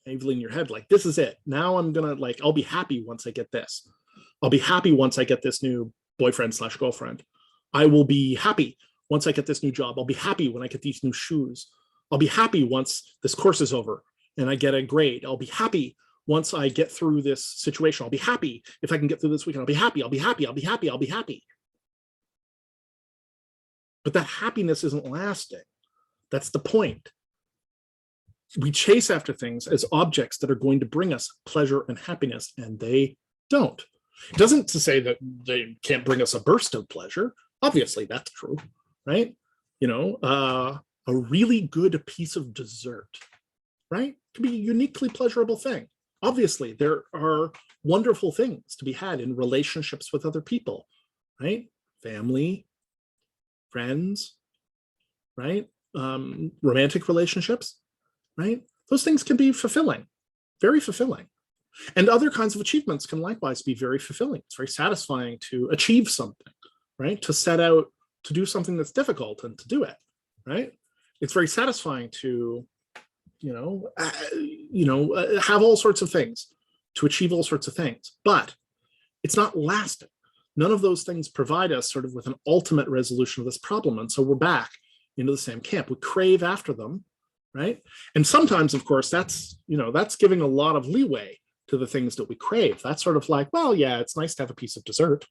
maybe in your head, like, this is it. Now I'm gonna, like, I'll be happy once I get this. I'll be happy once I get this new boyfriend / girlfriend. I will be happy once I get this new job. I'll be happy when I get these new shoes. I'll be happy once this course is over and I get a grade. I'll be happy once I get through this situation. I'll be happy if I can get through this weekend. I'll be happy, I'll be happy, I'll be happy, I'll be happy. But that happiness isn't lasting. That's the point. We chase after things as objects that are going to bring us pleasure and happiness, and they don't. It doesn't to say that they can't bring us a burst of pleasure. Obviously, that's true, right? You know, a really good piece of dessert, right? Can be a uniquely pleasurable thing. Obviously, there are wonderful things to be had in relationships with other people, right? Family, friends, right? Romantic relationships, right? Those things can be fulfilling, very fulfilling. And other kinds of achievements can likewise be very fulfilling. It's very satisfying to achieve something, right? To set out to do something that's difficult and to do it, right? It's very satisfying to, have all sorts of things, to achieve all sorts of things, but it's not lasting. None of those things provide us sort of with an ultimate resolution of this problem. And so we're back into the same camp. We crave after them, right? And sometimes, of course, that's giving a lot of leeway to the things that we crave. That's sort of like, well, yeah, it's nice to have a piece of dessert,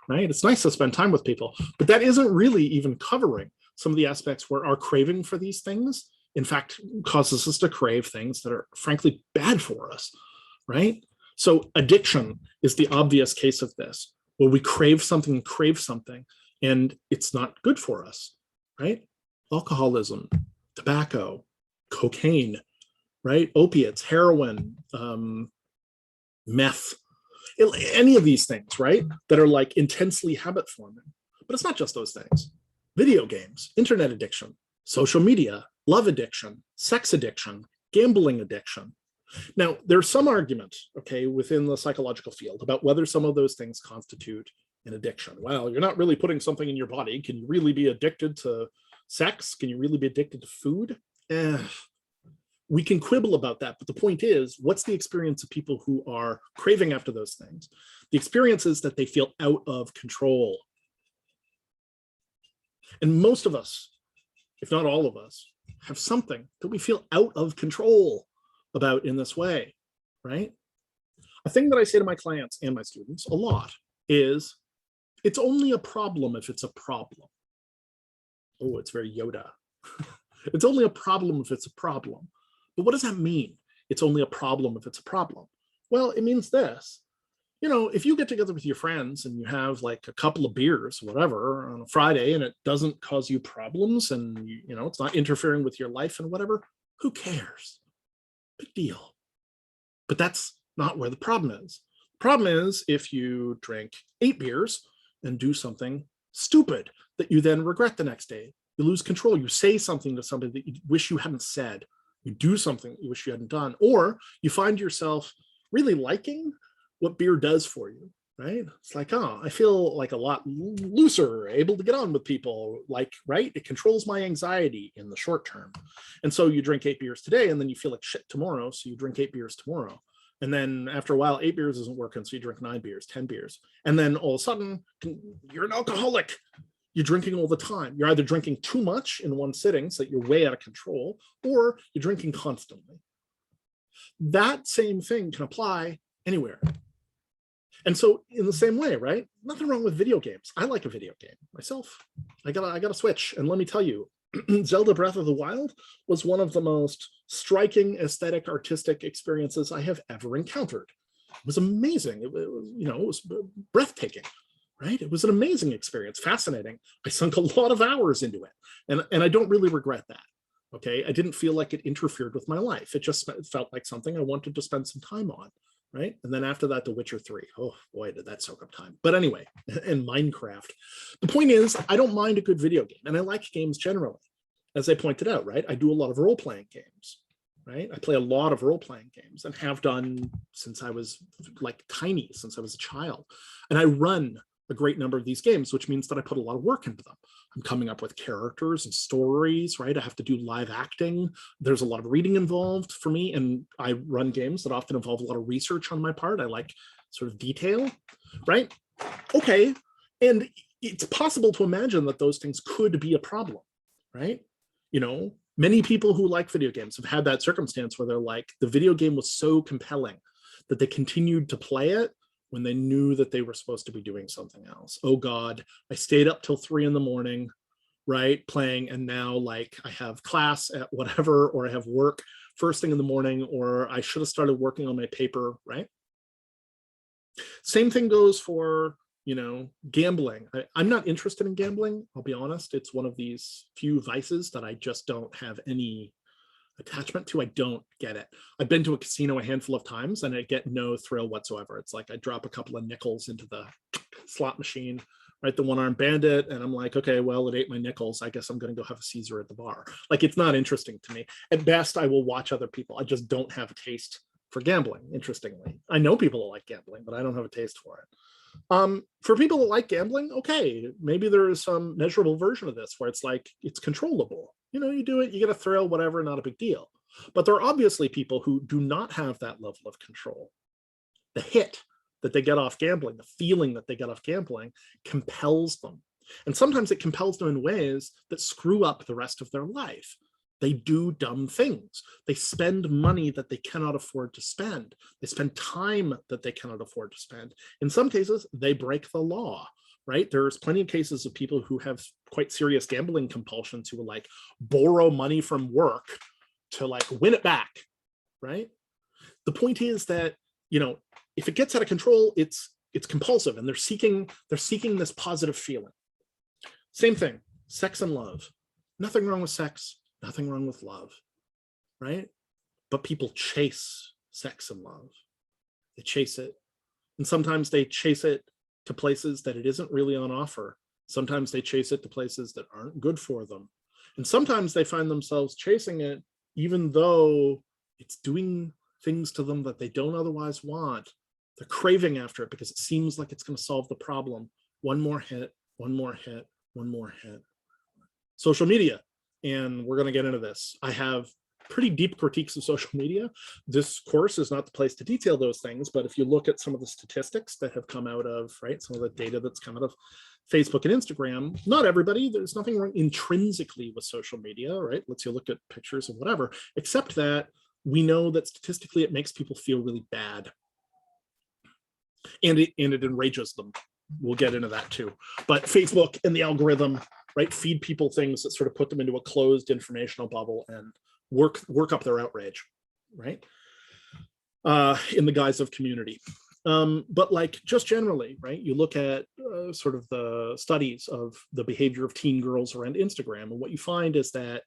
right? It's nice to spend time with people, but that isn't really even covering some of the aspects where our craving for these things, in fact, causes us to crave things that are frankly bad for us, right? So addiction is the obvious case of this, where we crave something, and it's not good for us, right? Alcoholism, tobacco, cocaine, right? Opiates, heroin, meth, any of these things, right? That are like intensely habit forming. But it's not just those things. Video games, internet addiction, social media, love addiction, sex addiction, gambling addiction. Now, there's some argument, okay, within the psychological field about whether some of those things constitute an addiction. Well, you're not really putting something in your body. Can you really be addicted to sex? Can you really be addicted to food? We can quibble about that, but the point is, what's the experience of people who are craving after those things? The experience is that they feel out of control. And most of us, if not all of us, have something that we feel out of control about in this way, right? A thing that I say to my clients and my students a lot is, it's only a problem if it's a problem. Oh, it's very Yoda. It's only a problem if it's a problem. But what does that mean? It's only a problem if it's a problem. Well, it means this. If you get together with your friends and you have like a couple of beers, whatever, on a Friday, and it doesn't cause you problems and, it's not interfering with your life and whatever, who cares? Big deal. But that's not where the problem is. The problem is if you drink 8 beers and do something stupid that you then regret the next day. You lose control. You say something to somebody that you wish you hadn't said. You do something you wish you hadn't done. Or you find yourself really liking what beer does for you, right? It's like, oh, I feel like a lot looser, able to get on with people, like, right? It controls my anxiety in the short term. And so you drink 8 beers today and then you feel like shit tomorrow. So you drink 8 beers tomorrow. And then after a while, 8 beers isn't working. So you drink 9 beers, 10 beers. And then all of a sudden, you're an alcoholic. You're drinking all the time. You're either drinking too much in one sitting so that you're way out of control, or you're drinking constantly. That same thing can apply anywhere. And so in the same way, right? Nothing wrong with video games. I like a video game myself. I got a Switch, and let me tell you, Zelda Breath of the Wild was one of the most striking aesthetic, artistic experiences I have ever encountered. It was amazing. It was, you know, it was breathtaking, right? It was an amazing experience, fascinating. I sunk a lot of hours into it, and I don't really regret that. Okay, I didn't feel like it interfered with my life. It just felt like something I wanted to spend some time on, right? And then after that, The Witcher 3. Oh boy, did that soak up time. But anyway, and Minecraft. The point is, I don't mind a good video game, and I like games generally. As I pointed out, right? I do a lot of role-playing games, right? I play a lot of role-playing games and have done since I was like tiny, since I was a child. And I run a great number of these games, which means that I put a lot of work into them. I'm coming up with characters and stories, right? I have to do live acting. There's a lot of reading involved for me, and I run games that often involve a lot of research on my part. I like sort of detail, right? Okay, and it's possible to imagine that those things could be a problem, right? You know, many people who like video games have had that circumstance where they're like, the video game was so compelling that they continued to play it when they knew that they were supposed to be doing something else. Oh God, I stayed up till 3 a.m, right, playing, and now like I have class at whatever, or I have work first thing in the morning, or I should have started working on my paper, right? Same thing goes for, you know, gambling. I'm not interested in gambling, I'll be honest. It's one of these few vices that I just don't have any attachment to. I don't get it. I've been to a casino a handful of times and I get no thrill whatsoever. It's like I drop a couple of nickels into the slot machine, right, the one-armed bandit, and I'm like, okay, well, it ate my nickels. I guess I'm going to go have a Caesar at the bar. Like, it's not interesting to me. At best, I will watch other people. I just don't have a taste for gambling, interestingly. I know people that like gambling, but I don't have a taste for it. For people that like gambling, okay, maybe there is some measurable version of this where it's like, it's controllable. You know, you do it, you get a thrill, whatever, not a big deal. But there are obviously people who do not have that level of control. The hit that they get off gambling, the feeling that they get off gambling compels them. And sometimes it compels them in ways that screw up the rest of their life. They do dumb things. They spend money that they cannot afford to spend. They spend time that they cannot afford to spend. In some cases, they break the law, right? There's plenty of cases of people who have quite serious gambling compulsions who will like borrow money from work to like win it back, right? The point is that, you know, if it gets out of control, it's compulsive, and they're seeking this positive feeling. Same thing, sex and love. Nothing wrong with sex. Nothing wrong with love, right? But people chase sex and love. They chase it. And sometimes they chase it to places that it isn't really on offer. Sometimes they chase it to places that aren't good for them. And sometimes they find themselves chasing it even though it's doing things to them that they don't otherwise want. They're craving after it because it seems like it's going to solve the problem. One more hit, one more hit, one more hit. Social media. And we're going to get into this. I have pretty deep critiques of social media. This course is not the place to detail those things, but if you look at some of the statistics that have come out of, right, some of the data that's come out of Facebook and Instagram, not everybody, there's nothing wrong intrinsically with social media, right? Lets you look at pictures of whatever, except that we know that statistically it makes people feel really bad. And it enrages them. We'll get into that too. But Facebook and the algorithm, right, feed people things that sort of put them into a closed informational bubble and work up their outrage, right, in the guise of community. But like just generally, right, you look at sort of the studies of the behavior of teen girls around Instagram, and what you find is that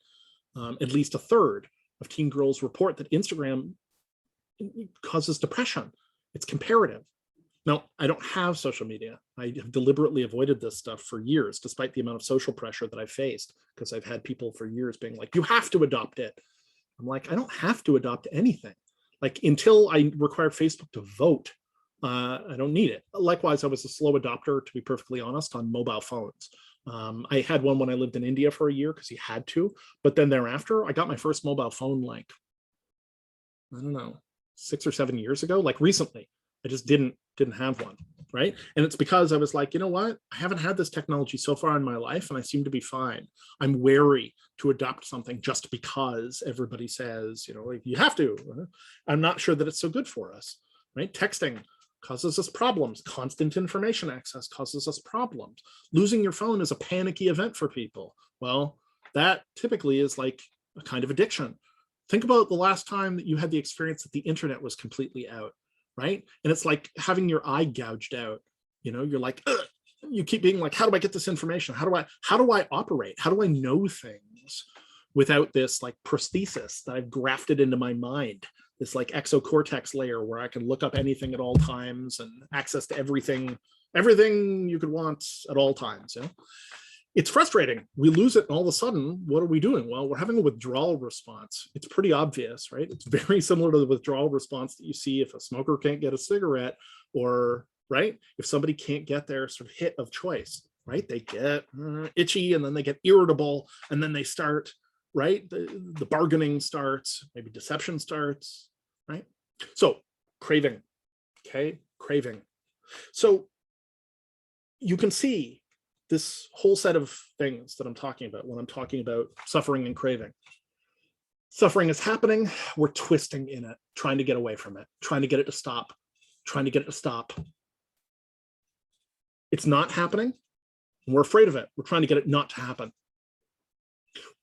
at least a third of teen girls report that Instagram causes depression. It's comparative. Now, I don't have social media. I have deliberately avoided this stuff for years, despite the amount of social pressure that I've faced, because I've had people for years being like, you have to adopt it. I'm like, I don't have to adopt anything. Like, until I require Facebook to vote, I don't need it. Likewise, I was a slow adopter, to be perfectly honest, on mobile phones. I had one when I lived in India for a year because you had to, but then thereafter, I got my first mobile phone like, I don't know, 6 or 7 years ago, like recently. I just didn't have one. right? And it's because I was like, you know what? I haven't had this technology so far in my life and I seem to be fine. I'm wary to adopt something just because everybody says, you know, like, you have to. I'm not sure that it's so good for us, right? Texting causes us problems. Constant information access causes us problems. Losing your phone is a panicky event for people. Well, that typically is like a kind of addiction. Think about the last time that you had the experience that the internet was completely out, right? And it's like having your eye gouged out. You know, you're like, ugh. You keep being like, how do I get this information? How do I operate? How do I know things without this like prosthesis that I've grafted into my mind? This like exocortex layer where I can look up anything at all times and access to everything you could want at all times. You know? It's frustrating. We lose it, and all of a sudden, what are we doing? Well, we're having a withdrawal response. It's pretty obvious, right? It's very similar to the withdrawal response that you see if a smoker can't get a cigarette, or right, if somebody can't get their sort of hit of choice, right? They get itchy, and then they get irritable, and then they start, right? The bargaining starts, maybe deception starts, right? So craving, okay, craving. So you can see this whole set of things that I'm talking about when I'm talking about suffering and craving. Suffering is happening, we're twisting in it, trying to get away from it, trying to get it to stop, trying to get it to stop. It's not happening, and we're afraid of it. We're trying to get it not to happen.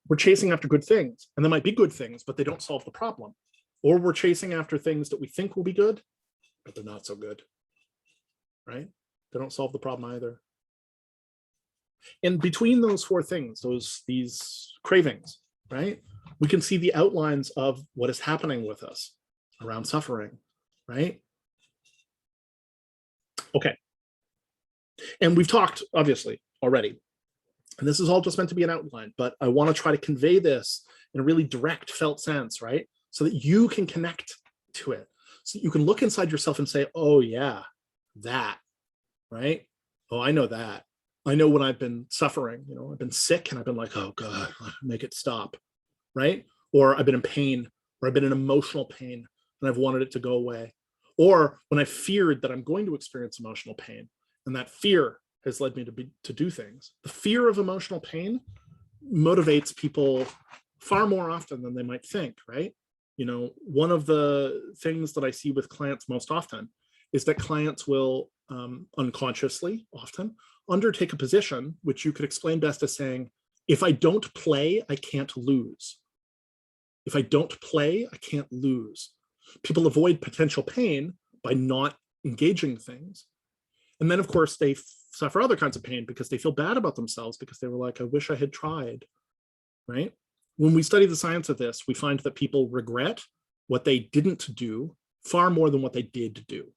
We're chasing after good things, and they might be good things, but they don't solve the problem. Or we're chasing after things that we think will be good, but they're not so good, right? They don't solve the problem either. And between those four things, these cravings, right, we can see the outlines of what is happening with us around suffering, right? Okay. And we've talked, obviously, already. And this is all just meant to be an outline, but I want to try to convey this in a really direct, felt sense, right? So that you can connect to it. So you can look inside yourself and say, oh yeah, that, right? Oh, I know that. I know when I've been suffering, you know, I've been sick and I've been like, oh God, make it stop, right? Or I've been in pain, or I've been in emotional pain and I've wanted it to go away. Or when I feared that I'm going to experience emotional pain, and that fear has led me to do things. The fear of emotional pain motivates people far more often than they might think, right? You know, one of the things that I see with clients most often is that clients will unconsciously often undertake a position which you could explain best as saying, if I don't play, I can't lose. If I don't play, I can't lose. People avoid potential pain by not engaging things. And then, of course, they suffer other kinds of pain because they feel bad about themselves because they were like, I wish I had tried, right? When we study the science of this, we find that people regret what they didn't do far more than what they did do,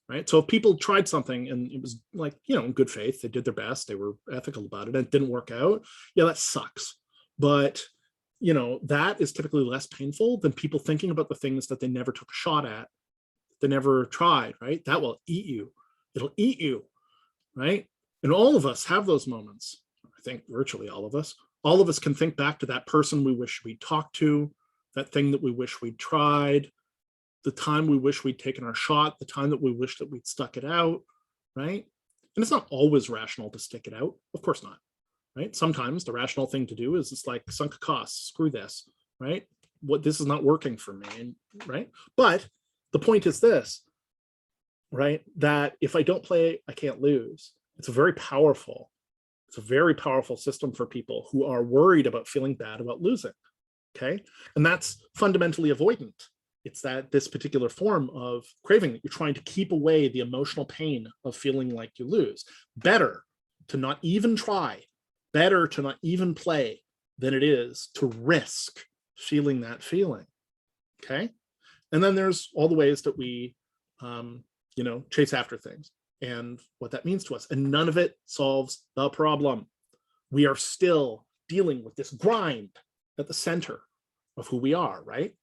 right? So if people tried something and it was like, you know, in good faith, they did their best, they were ethical about it, and it didn't work out, yeah, that sucks. But, you know, that is typically less painful than people thinking about the things that they never took a shot at, they never tried, right? That will eat you. It'll eat you, right? And all of us have those moments. I think virtually all of us can think back to that person we wish we'd talked to, that thing that we wish we'd tried, the time we wish we'd taken our shot, the time that we wish that we'd stuck it out, right? And it's not always rational to stick it out. Of course not, right? Sometimes the rational thing to do is it's like sunk costs, screw this, right? This is not working for me, right? But the point is this, right? That if I don't play, I can't lose. It's a very powerful system for people who are worried about feeling bad about losing, okay? And that's fundamentally avoidant. It's that this particular form of craving that you're trying to keep away the emotional pain of feeling like you lose. Better to not even try, better to not even play than it is to risk feeling that feeling, okay? And then there's all the ways that we you know, chase after things and what that means to us. And none of it solves the problem. We are still dealing with this grind at the center of who we are, right?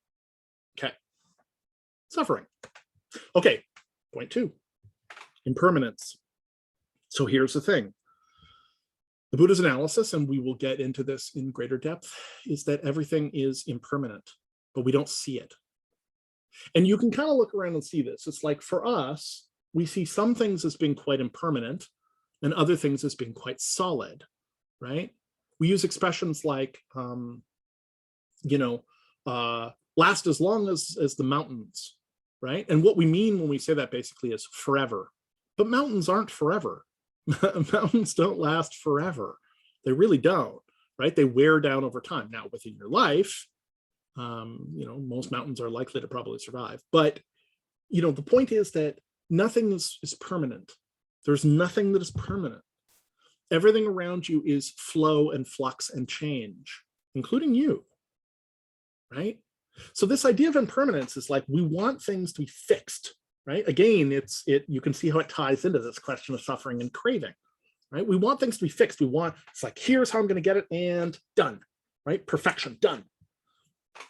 Okay. Suffering. Okay. Point 2, impermanence. So here's the thing. The Buddha's analysis, and we will get into this in greater depth, is that everything is impermanent, but we don't see it. And you can kind of look around and see this. It's like for us, we see some things as being quite impermanent and other things as being quite solid, right? We use expressions like, last as long as the mountains, right? And what we mean when we say that basically is forever. But mountains aren't forever. Mountains don't last forever. They really don't, right? They wear down over time. Now, within your life, most mountains are likely to probably survive. But, the point is that nothing is permanent. There's nothing that is permanent. Everything around you is flow and flux and change, including you, right? So this idea of impermanence is like, we want things to be fixed, right? Again, you can see how it ties into this question of suffering and craving, right? We want things to be fixed. It's like, here's how I'm going to get it and done, right? Perfection, done.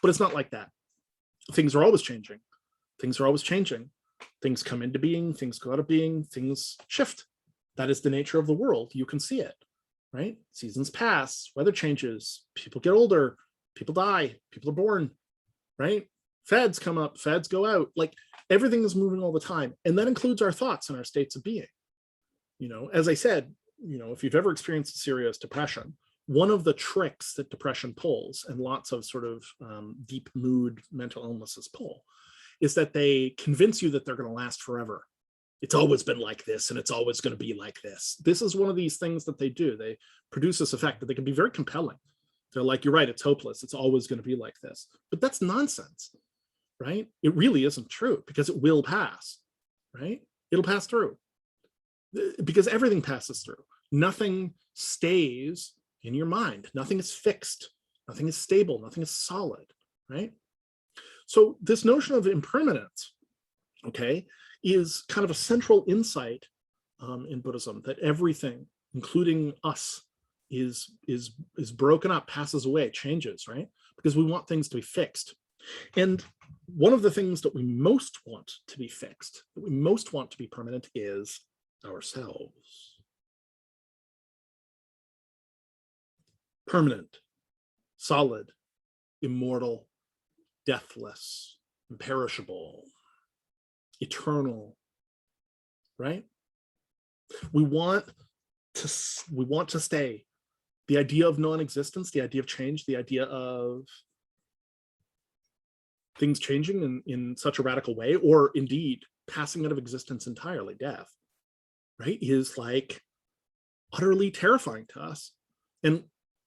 But it's not like that. Things are always changing. Things are always changing. Things come into being, things go out of being, things shift. That is the nature of the world. You can see it, right? Seasons pass, weather changes, people get older, people die, people are born, right? Fads come up, fads go out. Like, everything is moving all the time. And that includes our thoughts and our states of being. As I said, if you've ever experienced serious depression, one of the tricks that depression pulls, and lots of sort of deep mood mental illnesses pull, is that they convince you that they're going to last forever. It's always been like this, and it's always going to be like this. This is one of these things that they do. They produce this effect that they can be very compelling. They're like, you're right, it's hopeless. It's always going to be like this. But that's nonsense, right? It really isn't true, because it will pass, right? It'll pass through, because everything passes through. Nothing stays in your mind. Nothing is fixed. Nothing is stable. Nothing is solid, right? So this notion of impermanence, okay, is kind of a central insight in Buddhism, that everything, including us, is broken up, passes away, changes, right? Because we want things to be fixed. And one of the things that we most want to be fixed, that we most want to be permanent, is ourselves. Permanent, solid, immortal, deathless, imperishable, eternal, right? We want to stay. The idea of non-existence, the idea of change, the idea of things changing in such a radical way, or indeed passing out of existence entirely, death, right, is like utterly terrifying to us. And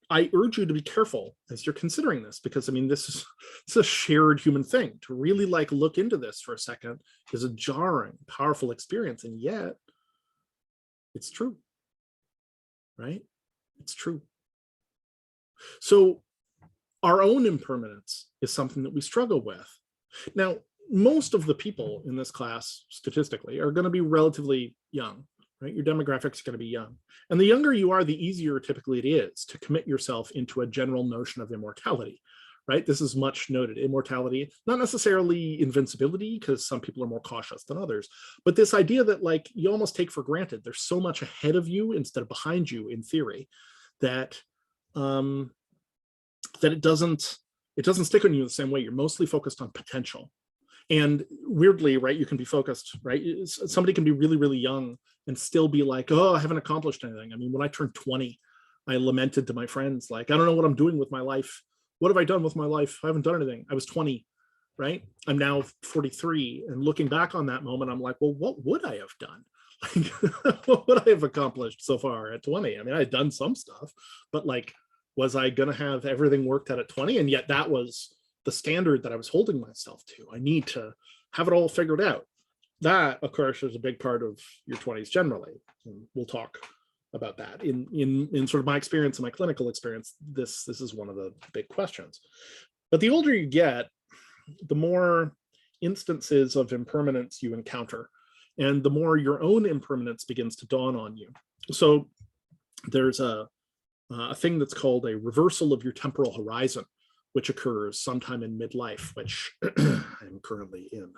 I urge you to be careful as you're considering this, because it's a shared human thing. To really look into this for a second is a jarring, powerful experience, and yet it's true, right? It's true. So our own impermanence is something that we struggle with. Now, most of the people in this class, statistically, are going to be relatively young, right? Your demographics are going to be young. And the younger you are, the easier typically it is to commit yourself into a general notion of immortality, right? This is much noted. Immortality, not necessarily invincibility, because some people are more cautious than others, but this idea that you almost take for granted there's so much ahead of you instead of behind you in theory, that that it doesn't stick on you the same way. You're mostly focused on potential. And weirdly, right, you can be focused, right? Somebody can be really, really young and still be like, oh, I haven't accomplished anything. When I turned 20, I lamented to my friends, I don't know what I'm doing with my life. What have I done with my life? I haven't done anything. I was 20, right? I'm now 43. And looking back on that moment, I'm like, well, what would I have done? What would I have accomplished so far at 20? I had done some stuff, but was I going to have everything worked out at 20? And yet that was the standard that I was holding myself to. I need to have it all figured out. That, of course, is a big part of your 20s generally. And we'll talk about that. In sort of my experience and my clinical experience, this is one of the big questions. But the older you get, the more instances of impermanence you encounter, and the more your own impermanence begins to dawn on you. So there's a thing that's called a reversal of your temporal horizon, which occurs sometime in midlife, which I'm currently in.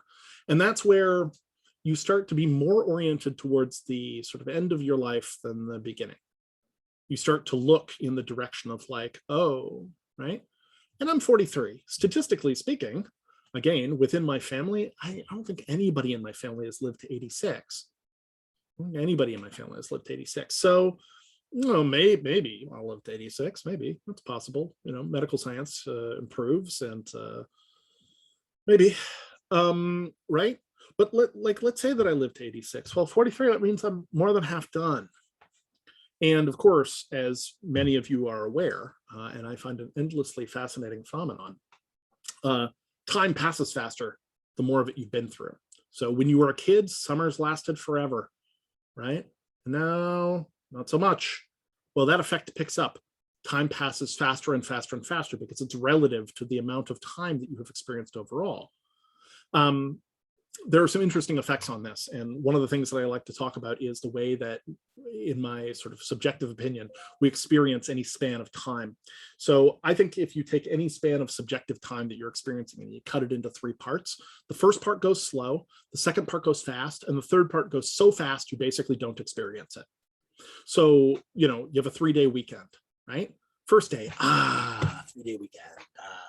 And that's where you start to be more oriented towards the sort of end of your life than the beginning. You start to look in the direction of oh, right? And I'm 43. Statistically speaking, Again, within my family, I don't think anybody in my family has lived to 86. I don't think anybody in my family has lived to 86. So, maybe I'll live to 86. Maybe that's possible. Medical science improves, and maybe, right? But let's say that I live to 86. Well, 43, that means I'm more than half done. And of course, as many of you are aware, and I find an endlessly fascinating phenomenon, time passes faster the more of it you've been through. So when you were a kid, summers lasted forever, right? Now, not so much. Well, that effect picks up. Time passes faster and faster and faster because it's relative to the amount of time that you have experienced overall. There are some interesting effects on this. And one of the things that I like to talk about is the way that, in my sort of subjective opinion, we experience any span of time. So I think if you take any span of subjective time that you're experiencing and you cut it into 3 parts, the first part goes slow, the second part goes fast, and the third part goes so fast you basically don't experience it. So, you have a 3-day weekend, right? First day, 3-day weekend,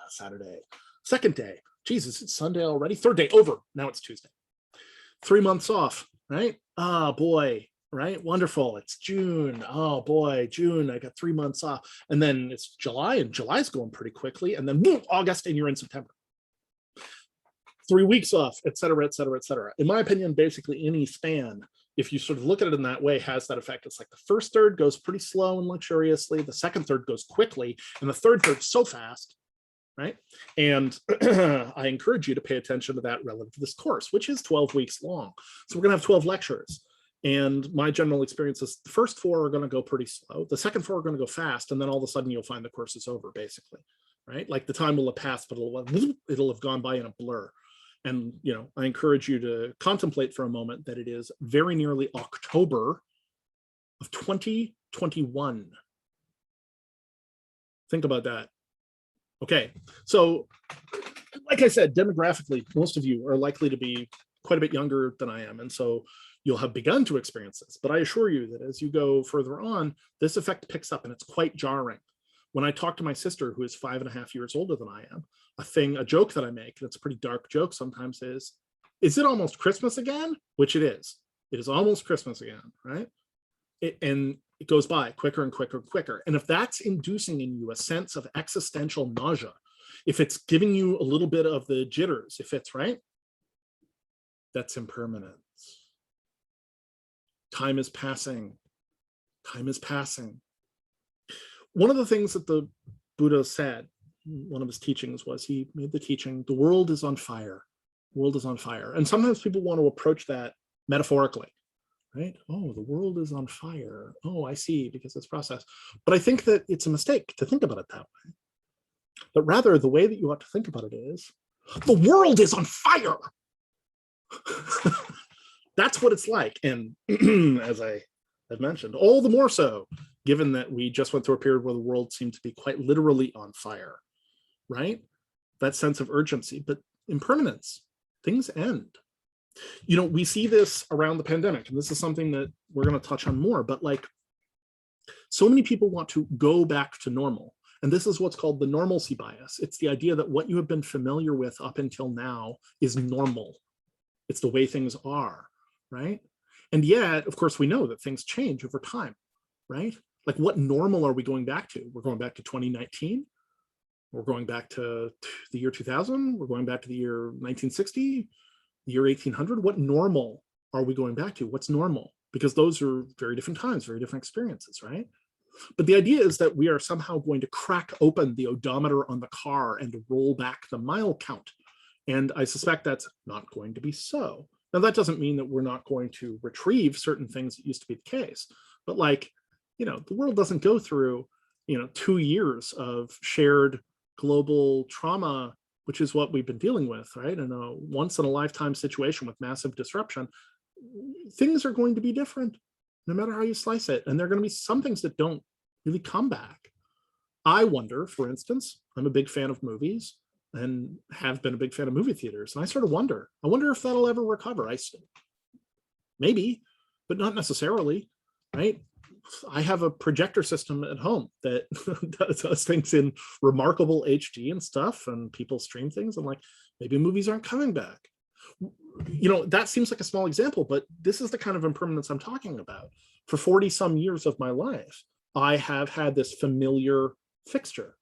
Saturday. Second day, Jesus, it's Sunday already. Third day, over. Now it's Tuesday. 3 months off, right? Boy, right? Wonderful. It's June. Oh boy, June. I got 3 months off. And then it's July, and July's going pretty quickly. And then boom, August, and you're in September. 3 weeks off, et cetera, et cetera, et cetera. In my opinion, basically any span, if you sort of look at it in that way, has that effect. It's like the first third goes pretty slow and luxuriously. The second third goes quickly. And the third third so fast, right? And I encourage you to pay attention to that relative to this course, which is 12 weeks long. So we're going to have 12 lectures. And my general experience is the first 4 are going to go pretty slow. The second 4 are going to go fast. And then all of a sudden you'll find the course is over, basically, right? Like the time will have passed, but it'll have gone by in a blur. And, I encourage you to contemplate for a moment that it is very nearly October of 2021. Think about that. Okay, so like I said, demographically, most of you are likely to be quite a bit younger than I am. And so you'll have begun to experience this. But I assure you that as you go further on, this effect picks up, and it's quite jarring. When I talk to my sister, who is 5.5 years older than I am, a joke that I make, that's a pretty dark joke sometimes, is it almost Christmas again? Which it is. It is almost Christmas again, right? And it goes by quicker and quicker and quicker. And if that's inducing in you a sense of existential nausea, if it's giving you a little bit of the jitters, if it's right, that's impermanence. Time is passing. Time is passing. One of the things that the Buddha said, one of his teachings, was he made the teaching, the world is on fire. The world is on fire. And sometimes people want to approach that metaphorically, right? Oh, the world is on fire. Oh, I see, because it's process. But I think that it's a mistake to think about it that way. But rather, the way that you ought to think about it is, the world is on fire. That's what it's like. And as I have mentioned, all the more so, given that we just went through a period where the world seemed to be quite literally on fire, right? That sense of urgency, but impermanence, things end. We see this around the pandemic, and this is something that we're going to touch on more, but like, so many people want to go back to normal. And this is what's called the normalcy bias. It's the idea that what you have been familiar with up until now is normal. It's the way things are, right? And yet, of course, we know that things change over time, right? Like, what normal are we going back to? We're going back to 2019. We're going back to the year 2000. We're going back to the year 1960, the year 1800. What normal are we going back to? What's normal? Because those are very different times, very different experiences, right? But the idea is that we are somehow going to crack open the odometer on the car and roll back the mile count. And I suspect that's not going to be so. Now, that doesn't mean that we're not going to retrieve certain things that used to be the case. But like, the world doesn't go through, 2 years of shared global trauma, which is what we've been dealing with, right? In a once in a lifetime situation with massive disruption, things are going to be different no matter how you slice it. And there are going to be some things that don't really come back. I wonder, for instance, I'm a big fan of movies and have been a big fan of movie theaters. And I sort of wonder if that'll ever recover. Maybe, but not necessarily, right? I have a projector system at home that does things in remarkable HD and stuff, and people stream things. I'm like, maybe movies aren't coming back. That seems like a small example, but this is the kind of impermanence I'm talking about. For 40 some years of my life, I have had this familiar fixture.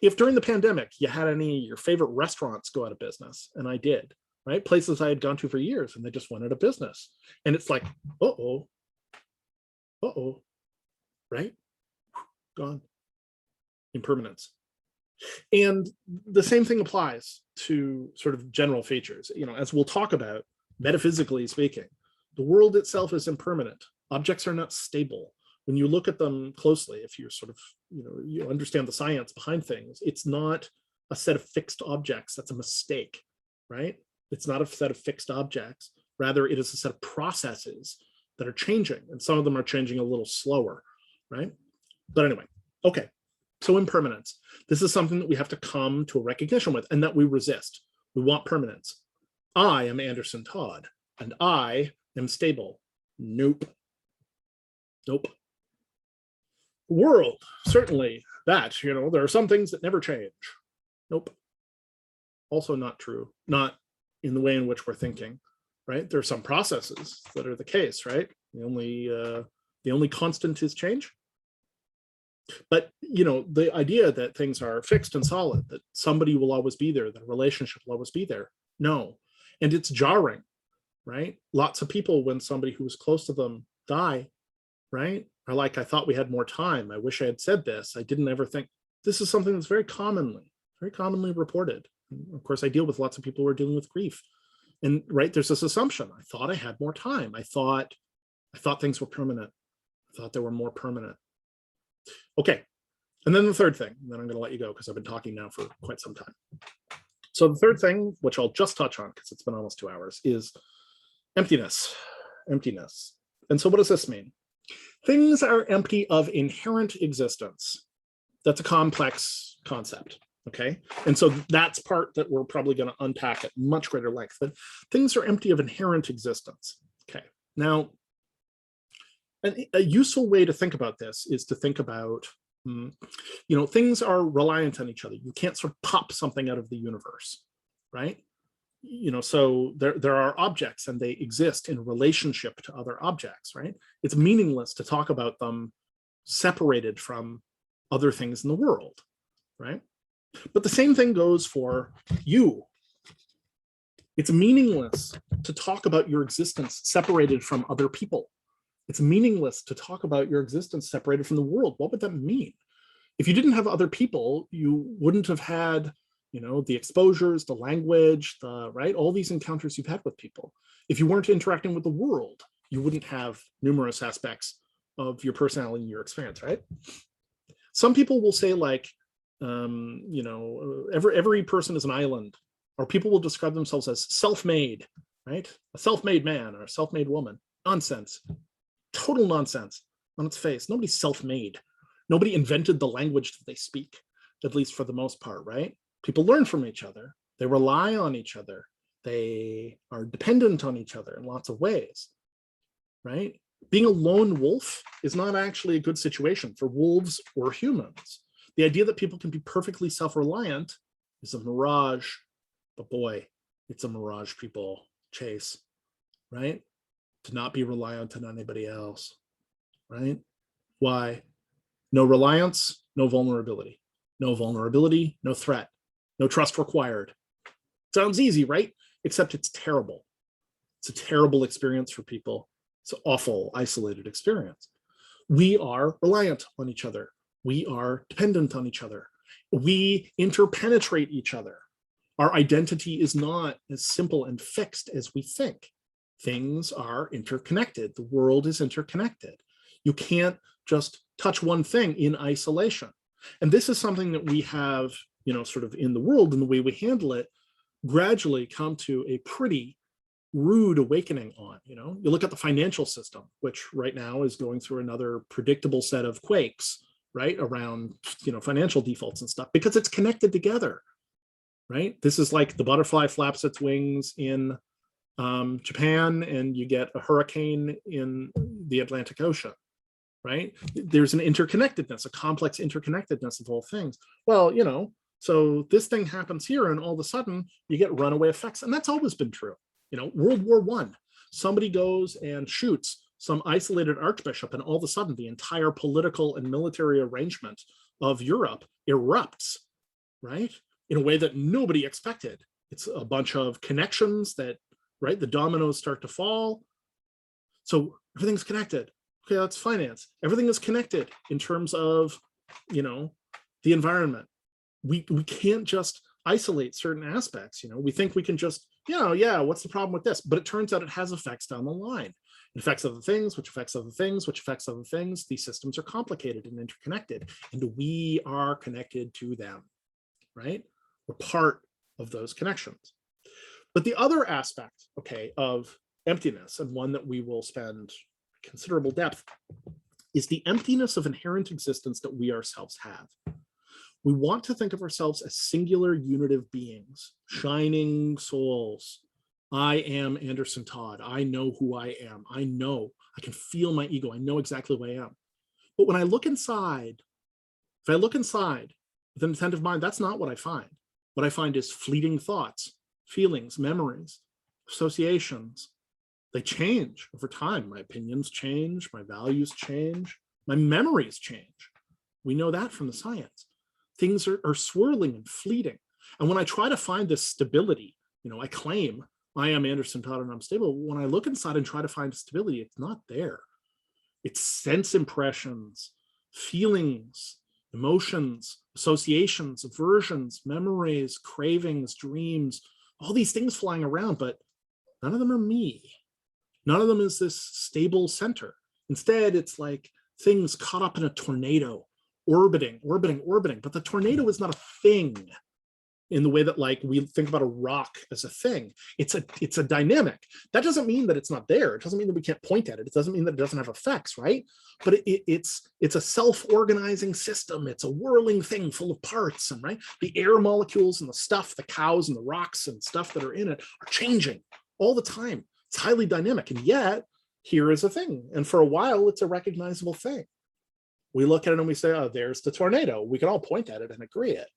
If during the pandemic you had any of your favorite restaurants go out of business, and I did, right? Places I had gone to for years and they just went out of business. And it's like, uh-oh, right? Gone. Impermanence. And the same thing applies to sort of general features. As we'll talk about, metaphysically speaking, the world itself is impermanent. Objects are not stable. When you look at them closely, if you're sort of, you understand the science behind things, it's not a set of fixed objects. That's a mistake, right? It's not a set of fixed objects. Rather, it is a set of processes that are changing, and some of them are changing a little slower, right? But anyway, okay. So impermanence. This is something that we have to come to a recognition with, and that we resist. We want permanence. I am Anderson Todd, and I am stable. Nope. Nope. World, certainly that, there are some things that never change. Nope. Also not true. Not in the way in which we're thinking, right? There are some processes that are the case, right? The only constant is change. But, the idea that things are fixed and solid, that somebody will always be there, that a relationship will always be there, no. And it's jarring, right? Lots of people, when somebody who was close to them die, right, are like, I thought we had more time. I wish I had said this. I didn't ever think. This is something that's very commonly reported. And of course, I deal with lots of people who are dealing with grief. And right, there's this assumption. I thought I had more time. I thought things were permanent. I thought they were more permanent. Okay, and then the third thing, and then I'm going to let you go because I've been talking now for quite some time. So the third thing, which I'll just touch on because it's been almost 2 hours, is emptiness. Emptiness. And so what does this mean? Things are empty of inherent existence. That's a complex concept, okay? And so that's part that we're probably going to unpack at much greater length. But things are empty of inherent existence. Okay, now, a useful way to think about this is to think about, things are reliant on each other. You can't sort of pop something out of the universe, right? So there are objects and they exist in relationship to other objects, right? It's meaningless to talk about them separated from other things in the world, right? But the same thing goes for you. It's meaningless to talk about your existence separated from other people. It's meaningless to talk about your existence separated from the world. What would that mean? If you didn't have other people, you wouldn't have had, the exposures, the language, right? All these encounters you've had with people. If you weren't interacting with the world, you wouldn't have numerous aspects of your personality and your experience, right? Some people will say like, every person is an island, or people will describe themselves as self-made, right? A self-made man or a self-made woman. Nonsense. Total nonsense on its face. Nobody's self-made. Nobody invented the language that they speak, at least for the most part, right? People learn from each other. They rely on each other. They are dependent on each other in lots of ways, right? Being a lone wolf is not actually a good situation for wolves or humans. The idea that people can be perfectly self-reliant is a mirage, but boy, it's a mirage people chase, right? To not be reliant on anybody else, right? Why? No reliance, no vulnerability. No vulnerability, no threat. No trust required. Sounds easy, right? Except it's terrible. It's a terrible experience for people. It's an awful, isolated experience. We are reliant on each other. We are dependent on each other. We interpenetrate each other. Our identity is not as simple and fixed as we think. Things are interconnected. The world is interconnected. You can't just touch one thing in isolation. And this is something that we have, sort of in the world and the way we handle it, gradually come to a pretty rude awakening on. You look at the financial system, which right now is going through another predictable set of quakes, right, around, financial defaults and stuff, because it's connected together, right? This is like the butterfly flaps its wings in Japan and you get a hurricane in the Atlantic Ocean, right? There's an interconnectedness, a complex interconnectedness of all things. Well, so this thing happens here, and all of a sudden you get runaway effects, and that's always been true. World War I, somebody goes and shoots some isolated archbishop, and all of a sudden the entire political and military arrangement of Europe erupts, right? In a way that nobody expected. It's a bunch of connections that, right? The dominoes start to fall. So everything's connected. Okay, that's finance. Everything is connected in terms of, the environment. We can't just isolate certain aspects. We think we can just, what's the problem with this? But it turns out it has effects down the line. It affects other things, which affects other things, which affects other things. These systems are complicated and interconnected, and we are connected to them, right? We're part of those connections. But the other aspect, okay, of emptiness, and one that we will spend considerable depth, is the emptiness of inherent existence that we ourselves have. We want to think of ourselves as singular unitive beings, shining souls. I am Anderson Todd. I know who I am. I know. I can feel my ego. I know exactly who I am. But when I look inside, if I look inside with an attentive mind, that's not what I find. What I find is fleeting thoughts, feelings, memories, associations. They change over time. My opinions change, my values change, my memories change. We know that from the science. Things are swirling and fleeting. And when I try to find this stability, I claim I am Anderson Todd and I'm stable. When I look inside and try to find stability, it's not there. It's sense impressions, feelings, emotions, associations, aversions, memories, cravings, dreams, all these things flying around, but none of them are me. None of them is this stable center. Instead, it's like things caught up in a tornado, orbiting. But the tornado is not a thing in the way that we think about a rock as a thing. It's a dynamic. That doesn't mean that it's not there. It doesn't mean that we can't point at it. It doesn't mean that it doesn't have effects, right? But it's a self-organizing system. It's a whirling thing full of parts, and right, the air molecules and the stuff, the cows and the rocks and stuff that are in it are changing all the time. It's highly dynamic, and yet here is a thing. And for a while, it's a recognizable thing. We look at it and we say, oh, there's the tornado. We can all point at it and agree it.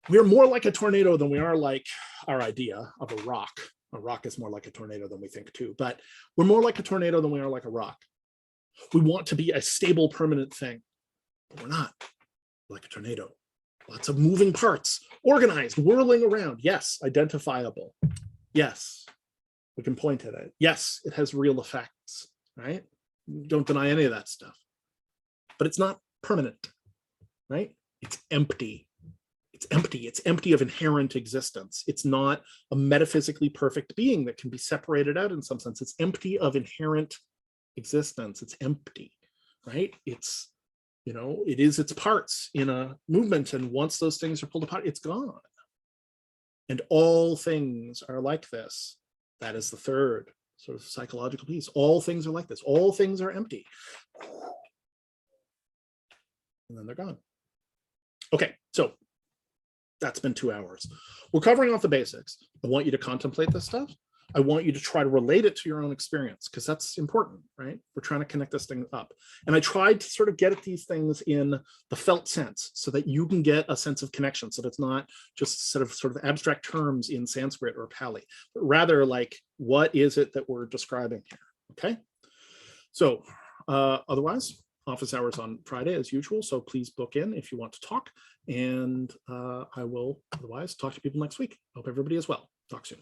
We're more like a tornado than we are like our idea of a rock. A rock is more like a tornado than we think too, but we're more like a tornado than we are like a rock. We want to be a stable, permanent thing, but we're not. We're like a tornado. Lots of moving parts, organized, whirling around. Yes, identifiable. Yes, we can point at it. Yes, it has real effects, right? Don't deny any of that stuff. But it's not permanent, right? It's empty. It's empty. It's empty of inherent existence. It's not a metaphysically perfect being that can be separated out in some sense. It's empty of inherent existence. It's empty, right? It's, it is its parts in a movement. And once those things are pulled apart, it's gone. And all things are like this. That is the third sort of psychological piece. All things are like this. All things are empty. And then they're gone. Okay, so that's been 2 hours. We're covering off the basics. I want you to contemplate this stuff. I want you to try to relate it to your own experience, because that's important, right? We're trying to connect this thing up. And I tried to sort of get at these things in the felt sense so that you can get a sense of connection, so that it's not just sort of abstract terms in Sanskrit or Pali, but rather like, what is it that we're describing here, okay? So otherwise, office hours on Friday as usual, so please book in if you want to talk, and I will otherwise talk to people next week. Hope everybody is well. Talk soon.